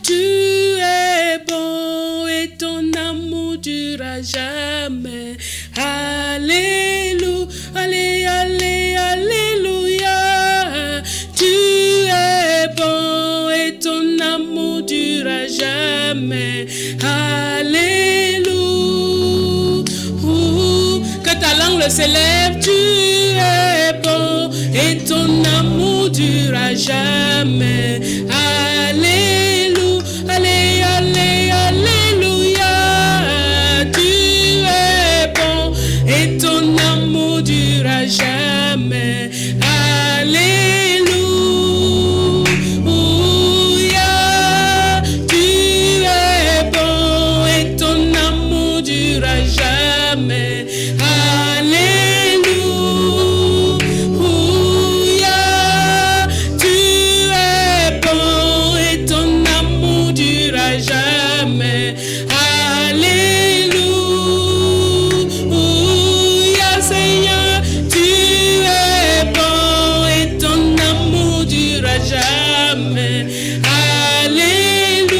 Tu es bon et ton amour dure à jamais. Alléluia. Allez, allez, alléluia. Tu es bon et ton amour dure à jamais. Alléluia. Ta langue le célèbre, tu es bon et ton amour dure à jamais. Alléluia, allez, allez, alléluia. Tu es bon et ton amour dure à jamais. Alléluia. jamais. Alléluia.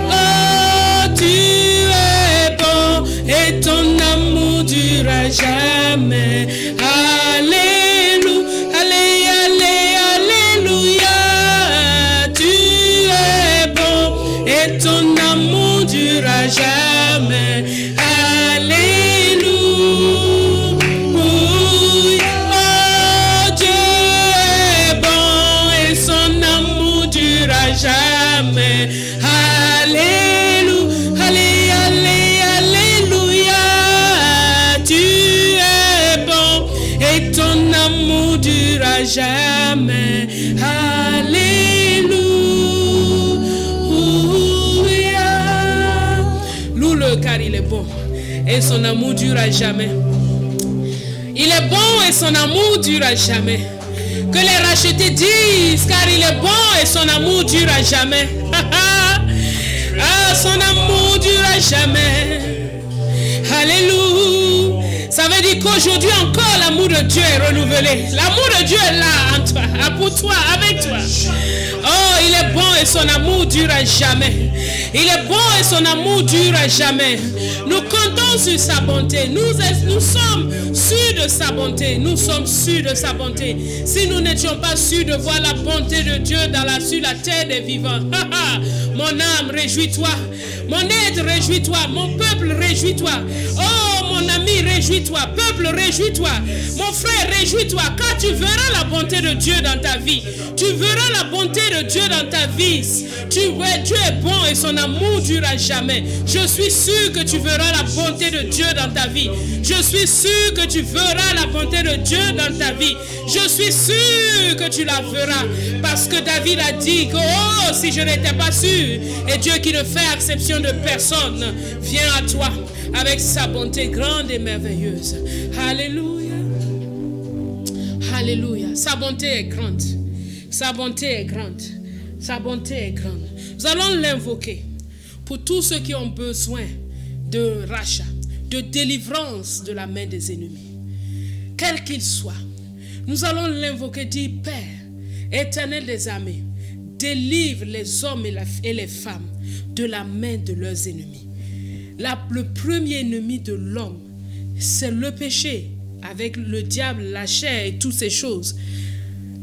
Oh, tu es bon et ton amour durera jamais. Alléluia. Alléluia. Tu es bon et ton amour durera jamais. Jamais. Alléluia, alléluia, tu es bon et ton amour durera jamais. Alléluia. Loue-le car il est bon et son amour durera jamais. Il est bon et son amour durera jamais. Que les rachetés disent, car il est bon et son amour durera jamais. Ah, son amour durera jamais. Alléluia. Ça veut dire qu'aujourd'hui encore l'amour de Dieu est renouvelé. L'amour de Dieu est là en toi, pour toi, avec toi. Oh, il est bon et son amour durera jamais. Il est bon et son amour durera jamais. Nous comptons sur sa bonté. Nous sommes sûrs de sa bonté. Nous sommes sûrs de sa bonté. Si nous n'étions pas sûrs de voir la bonté de Dieu sur la terre des vivants. Mon âme, réjouis-toi. Mon aide, réjouis-toi. Mon peuple, réjouis-toi. Oh, mon ami, réjouis-toi. Peuple, réjouis-toi. Mon frère, réjouis-toi. Car tu verras la bonté de Dieu dans ta vie. Tu verras la bonté de Dieu dans ta vie. Dieu est bon et son amour durera jamais. Je suis sûr que tu verras la bonté de Dieu dans ta vie. Je suis sûr que tu verras la bonté de Dieu dans ta vie. Je suis sûr que tu la verras. Parce que David a dit que, oh, si je n'étais pas sûr, et Dieu qui ne fait exception de personne, vient à toi avec sa bonté grande et merveilleuse. Alléluia. Alléluia. Sa bonté est grande. Sa bonté est grande. Sa bonté est grande. Nous allons l'invoquer pour tous ceux qui ont besoin de rachat, de délivrance de la main des ennemis. Quel qu'il soit, nous allons l'invoquer, dire Père, Éternel des armées, délivre les hommes et les femmes de la main de leurs ennemis. Le premier ennemi de l'homme, c'est le péché, avec le diable, la chair et toutes ces choses.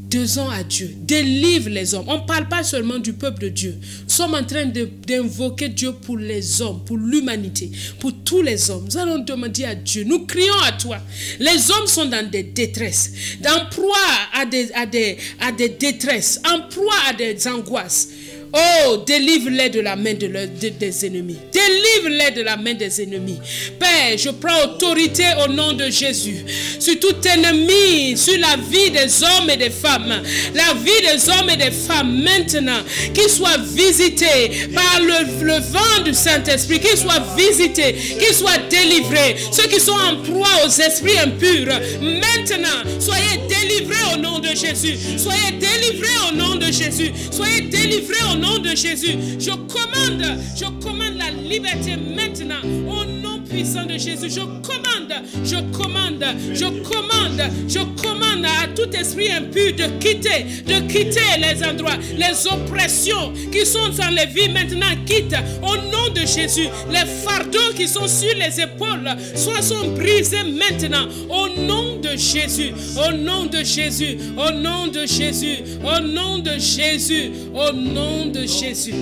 Disons à Dieu, délivre les hommes. On ne parle pas seulement du peuple de Dieu. Nous sommes en train d'invoquer Dieu pour les hommes, pour l'humanité, pour tous les hommes. Nous allons demander à Dieu, nous crions à toi. Les hommes sont dans des détresses, en proie à des détresses, en proie à des angoisses. Oh, délivre-les de la main des ennemis. Délivre-les de la main des ennemis. Père, je prends autorité au nom de Jésus sur tout ennemi, sur la vie des hommes et des femmes. La vie des hommes et des femmes maintenant, qu'ils soient visités par le vent du Saint-Esprit, qu'ils soient visités, qu'ils soient délivrés. Ceux qui sont en proie aux esprits impurs, maintenant, soyez délivrés au nom de Jésus. Soyez délivrés au nom de Jésus. Soyez délivrés au nom de Jésus. Je commande la liberté maintenant au nom puissant de Jésus. Je commande à tout esprit impur de quitter les endroits, les oppressions qui sont dans les vies maintenant, quitte au nom de Jésus. Les fardeaux qui sont sur les épaules sont brisés maintenant au nom de Jésus, au nom de Jésus, au nom de Jésus, au nom de Jésus, au nom de Jésus,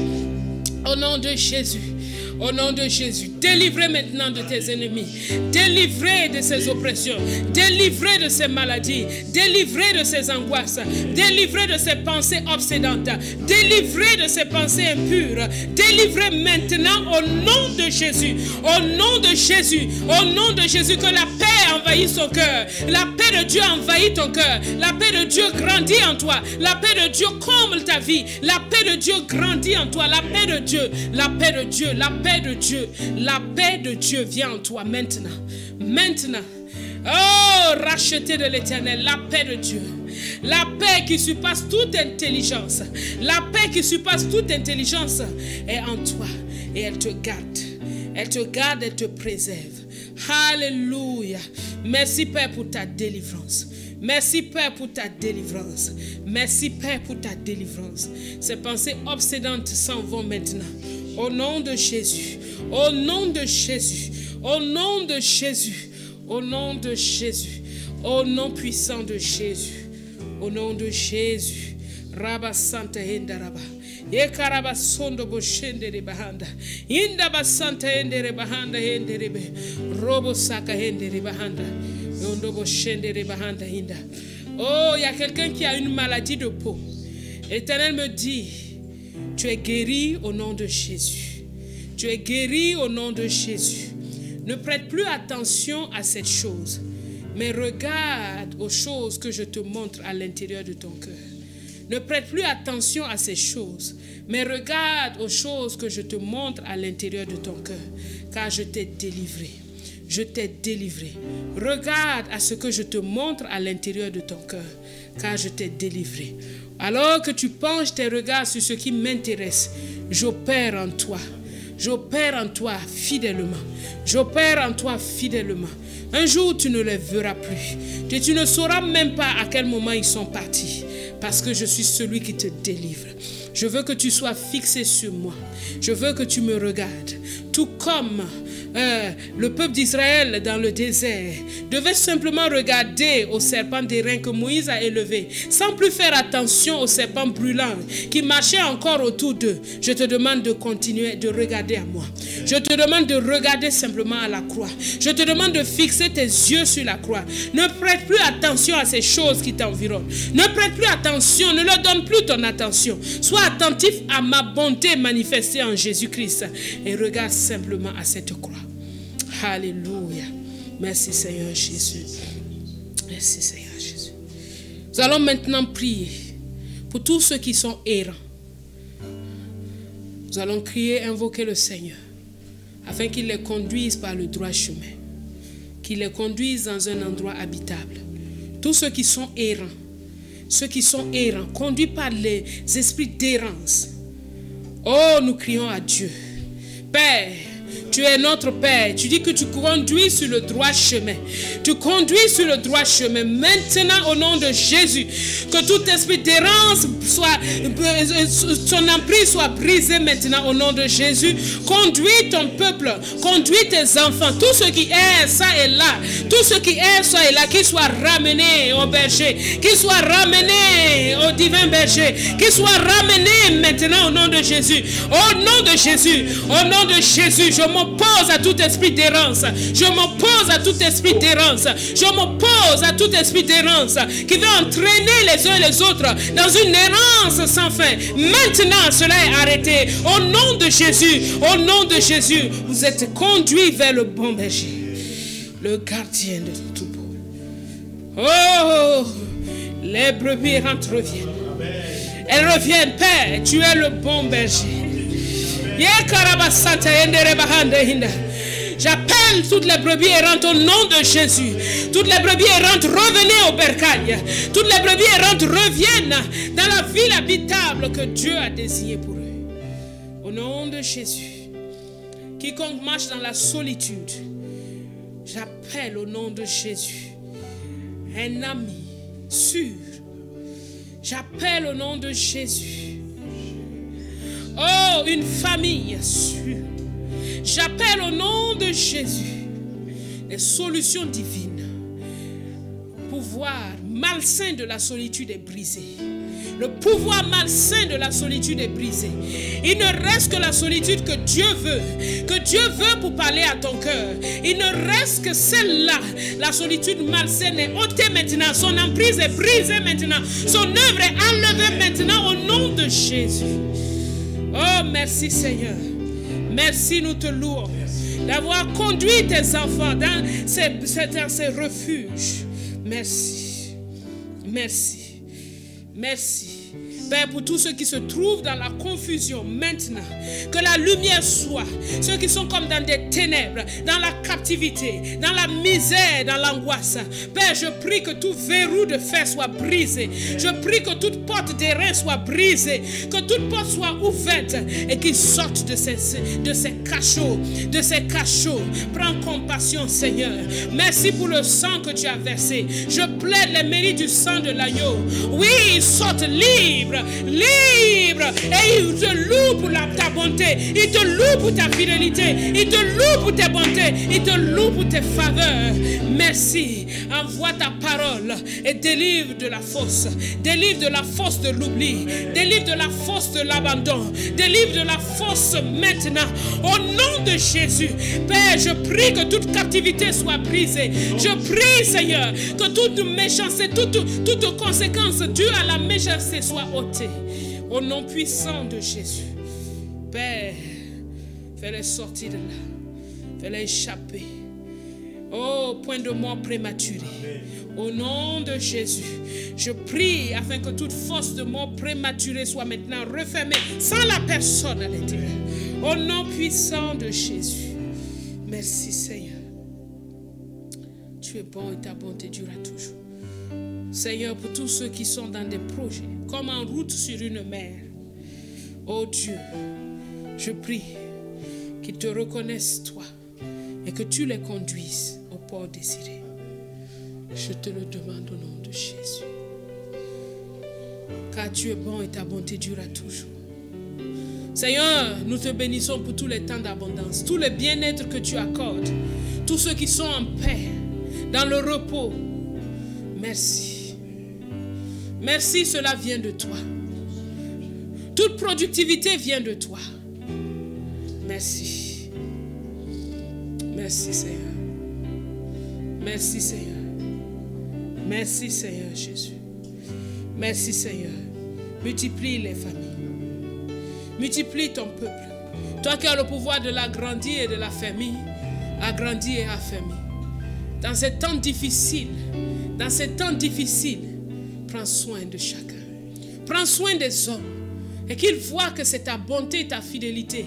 au nom de Jésus. Au nom de Jésus, délivrez maintenant de tes ennemis, délivrez de ces oppressions, délivrez de ces maladies, délivrez de ces angoisses, délivrez de ces pensées obsédantes, délivrez de ces pensées impures, délivrez maintenant au nom de Jésus, au nom de Jésus, au nom de Jésus, que la paix envahisse ton cœur, la paix de Dieu envahit ton cœur, la paix de Dieu grandit en toi, la paix de Dieu comble ta vie, la paix de Dieu grandit en toi, la paix de Dieu, la paix de Dieu, la paix de Dieu, la paix de Dieu vient en toi maintenant. Maintenant. Oh, racheté de l'Éternel, la paix de Dieu. La paix qui surpasse toute intelligence. La paix qui surpasse toute intelligence est en toi. Et elle te garde. Elle te garde, elle te préserve. Alléluia. Merci Père pour ta délivrance. Merci Père pour ta délivrance. Merci Père pour ta délivrance. Ces pensées obsédantes s'en vont maintenant. Au nom de Jésus. Au nom de Jésus. Au nom de Jésus. Au nom de Jésus. Au nom puissant de Jésus. Au nom de Jésus. Rabba Santa Hendaraba. Ekaraba sondo boshendere bahanda. Inda basanta hendere bahanda henderebe. Robo saka hendere bahanda. Yondo boshendere bahanda hinda. Oh, il y a quelqu'un qui a une maladie de peau. L'Éternel me dit, tu es guéri au nom de Jésus. Tu es guéri au nom de Jésus. Ne prête plus attention à cette chose, mais regarde aux choses que je te montre à l'intérieur de ton cœur. Ne prête plus attention à ces choses, mais regarde aux choses que je te montre à l'intérieur de ton cœur, car je t'ai délivré. Je t'ai délivré. Regarde à ce que je te montre à l'intérieur de ton cœur, car je t'ai délivré. Alors que tu penches tes regards sur ce qui m'intéresse, j'opère en toi. J'opère en toi fidèlement. J'opère en toi fidèlement. Un jour, tu ne les verras plus. Et tu ne sauras même pas à quel moment ils sont partis. Parce que je suis celui qui te délivre. Je veux que tu sois fixé sur moi. Je veux que tu me regardes. Tout comme le peuple d'Israël dans le désert devait simplement regarder au serpent d'airain que Moïse a élevé, sans plus faire attention au serpent brûlant qui marchait encore autour d'eux. Je te demande de continuer de regarder à moi. Je te demande de regarder simplement à la croix. Je te demande de fixer tes yeux sur la croix. Ne prête plus attention à ces choses qui t'environnent. Ne prête plus attention, ne leur donne plus ton attention. Sois attentif à ma bonté manifestée en Jésus-Christ et regarde simplement à cette croix. Alléluia. Merci Seigneur Jésus. Merci Seigneur Jésus. Nous allons maintenant prier pour tous ceux qui sont errants. Nous allons crier, invoquer le Seigneur afin qu'il les conduise par le droit chemin, qu'il les conduise dans un endroit habitable. Tous ceux qui sont errants, conduits par les esprits d'errance. Oh, nous crions à Dieu. Père, tu es notre Père. Tu dis que tu conduis sur le droit chemin. Tu conduis sur le droit chemin. Maintenant, au nom de Jésus, que tout esprit d'errance soit, son emprise soit brisé maintenant au nom de Jésus. Conduis ton peuple, conduis tes enfants, tous ceux qui errent, ça et là, tous ceux qui errent, ça et là, qu'ils soient ramenés au berger, qu'ils soient ramenés au divin berger, qu'ils soient ramenés maintenant au nom de Jésus. Au nom de Jésus, au nom de Jésus, je m'oppose à tout esprit d'errance. Je m'oppose à tout esprit d'errance. Je m'oppose à tout esprit d'errance qui veut entraîner les uns et les autres dans une errance sans fin. Maintenant, cela est arrêté. Au nom de Jésus, vous êtes conduits vers le bon berger, le gardien de tout troupeau. Oh, les brebis errantes reviennent. Elles reviennent, Père, tu es le bon berger. J'appelle toutes les brebis errantes au nom de Jésus. Toutes les brebis errantes, revenez au bercail. Toutes les brebis errantes reviennent dans la ville habitable que Dieu a désignée pour eux. Au nom de Jésus. Quiconque marche dans la solitude, j'appelle au nom de Jésus un ami sûr. J'appelle au nom de Jésus. Oh, une famille sûre. J'appelle au nom de Jésus les solutions divines. Le pouvoir malsain de la solitude est brisé. Le pouvoir malsain de la solitude est brisé. Il ne reste que la solitude que Dieu veut pour parler à ton cœur. Il ne reste que celle-là. La solitude malsaine est ôtée maintenant. Son emprise est brisée maintenant. Son œuvre est enlevée maintenant au nom de Jésus. Oh, merci Seigneur. Merci, nous te louons d'avoir conduit tes enfants dans ces refuges. Merci. Merci. Merci. Père, pour tous ceux qui se trouvent dans la confusion maintenant, que la lumière soit. Ceux qui sont comme dans des ténèbres, dans la captivité, dans la misère, dans l'angoisse. Père, je prie que tout verrou de fer soit brisé. Je prie que toute porte d'airain soit brisée. Que toute porte soit ouverte et qu'ils sortent de ces cachots. De ces cachots. Prends compassion, Seigneur. Merci pour le sang que tu as versé. Je plaide les mérites du sang de l'agneau. Oui, ils sortent libres. Libre, et il te loue pour ta bonté, il te loue pour ta fidélité, il te loue pour tes bontés, il te loue pour tes faveurs. Merci, envoie ta parole et délivre de la fosse, délivre de la fosse de l'oubli, délivre de la fosse de l'abandon, délivre de la fosse maintenant, au nom de Jésus. Père, je prie que toute captivité soit brisée, je prie, Seigneur, que toute méchanceté, toute conséquence due à la méchanceté soit ôtée. Au nom puissant de Jésus. Père, fais-les sortir de là. Fais-les échapper. Oh, point de mort prématuré. Au nom de Jésus, je prie afin que toute force de mort prématurée soit maintenant refermée sans la personne à l'intérieur. Au nom puissant de Jésus. Merci Seigneur. Tu es bon et ta bonté durera toujours. Seigneur, pour tous ceux qui sont dans des projets, comme en route sur une mer, oh Dieu, je prie qu'ils te reconnaissent toi et que tu les conduises au port désiré. Je te le demande au nom de Jésus. Car tu es bon et ta bonté durera toujours. Seigneur, nous te bénissons pour tous les temps d'abondance, tous les bien-être que tu accordes, tous ceux qui sont en paix, dans le repos. Merci. Merci, cela vient de toi. Toute productivité vient de toi. Merci. Merci Seigneur. Merci Seigneur. Merci Seigneur Jésus. Merci Seigneur. Multiplie les familles. Multiplie ton peuple. Toi qui as le pouvoir de l'agrandir et de l'affermir, agrandir et affermir. Dans ces temps difficiles, prends soin de chacun. Prends soin des hommes. Et qu'ils voient que c'est ta bonté et ta fidélité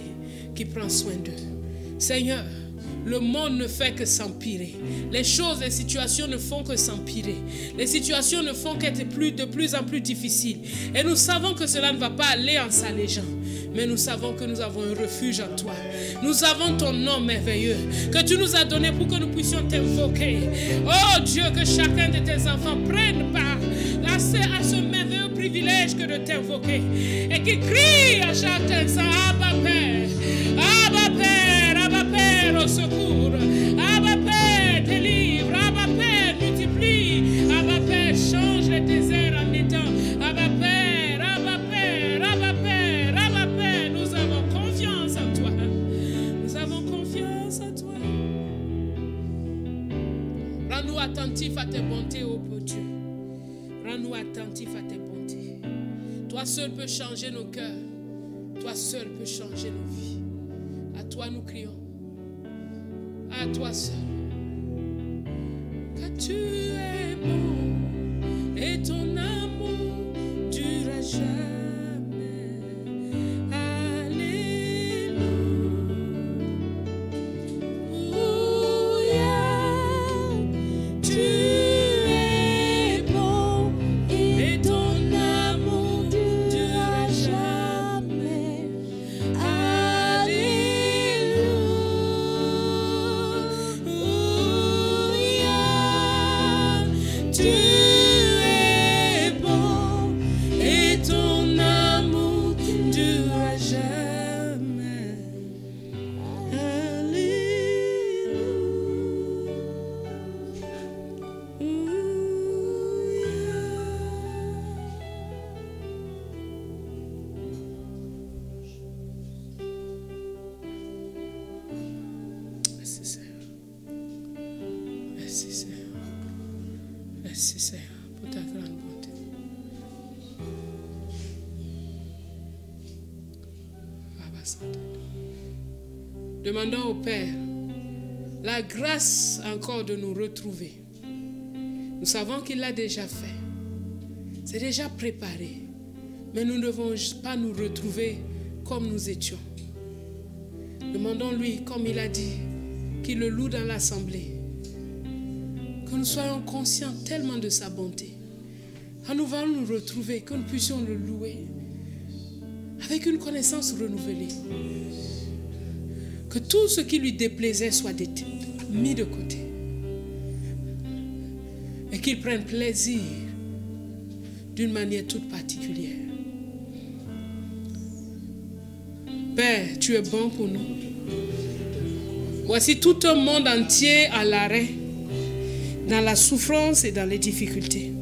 qui prend soin d'eux. Seigneur, le monde ne fait que s'empirer. Les choses, les situations ne font que s'empirer. Les situations ne font qu'être de plus en plus difficiles. Et nous savons que cela ne va pas aller en s'allégeant. Mais nous savons que nous avons un refuge en toi. Nous avons ton nom merveilleux que tu nous as donné pour que nous puissions t'invoquer. Oh Dieu, que chacun de tes enfants prenne part à ce merveilleux privilège que de t'invoquer. Et qu'il crie à chaque instant, Abba Père, Abba Père, Abba Père, au secours. Abba Père, délivre. Abba Père, multiplie. Abba Père, change les déserts en étang. Abba Père, Abba Père, Abba Père, Abba Père. Nous avons confiance en toi. Nous avons confiance en toi. Rends-nous attentifs à tes bontés, ô Dieu. Rends-nous attentifs à tes bontés. Toi seul peux changer nos cœurs. Toi seul peux changer nos vies. À toi nous crions. À toi seul. Car tu es bon et ton amour durera jamais. Merci Seigneur pour ta grande bonté. Demandons au Père la grâce encore de nous retrouver. Nous savons qu'il l'a déjà fait. C'est déjà préparé. Mais nous ne devons pas nous retrouver comme nous étions. Demandons-lui, comme il a dit, qu'il le loue dans l'assemblée. Que nous soyons conscients tellement de sa bonté. Quand nous allons nous retrouver, que nous puissions le louer avec une connaissance renouvelée. Que tout ce qui lui déplaisait soit mis de côté. Et qu'il prenne plaisir d'une manière toute particulière. Père, tu es bon pour nous. Voici tout un monde entier à l'arrêt, dans la souffrance et dans les difficultés.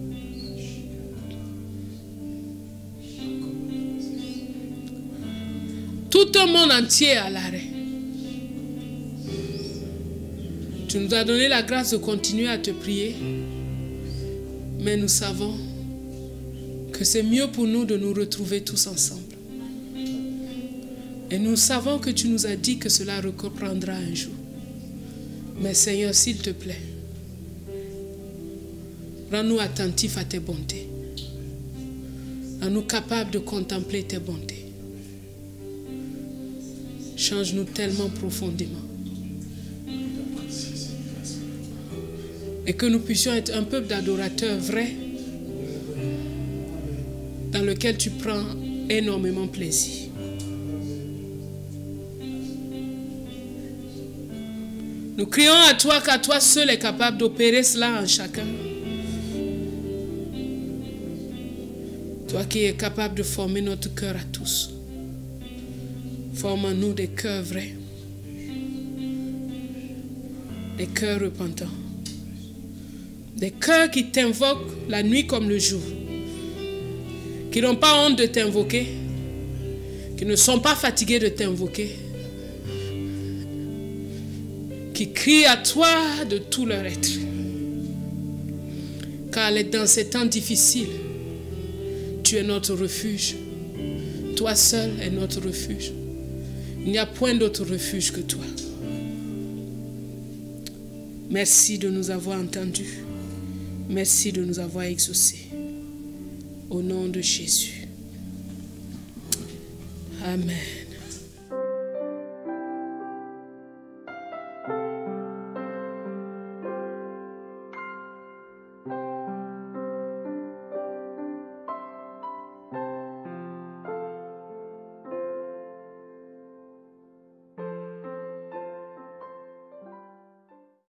Tout un monde entier à l'arrêt. Tu nous as donné la grâce de continuer à te prier, mais nous savons que c'est mieux pour nous de nous retrouver tous ensemble. Et nous savons que tu nous as dit que cela reprendra un jour. Mais Seigneur, s'il te plaît, rends-nous attentifs à tes bontés. Rends-nous capables de contempler tes bontés. Change-nous tellement profondément. Et que nous puissions être un peuple d'adorateurs vrais, dans lequel tu prends énormément plaisir. Nous crions à toi, car toi seul est capable d'opérer cela en chacun. Toi qui es capable de former notre cœur à tous. Forme en nous des cœurs vrais. Des cœurs repentants. Des cœurs qui t'invoquent la nuit comme le jour. Qui n'ont pas honte de t'invoquer. Qui ne sont pas fatigués de t'invoquer. Qui crient à toi de tout leur être. Car dans ces temps difficiles, tu es notre refuge. Toi seul es notre refuge. Il n'y a point d'autre refuge que toi. Merci de nous avoir entendus. Merci de nous avoir exaucés. Au nom de Jésus. Amen.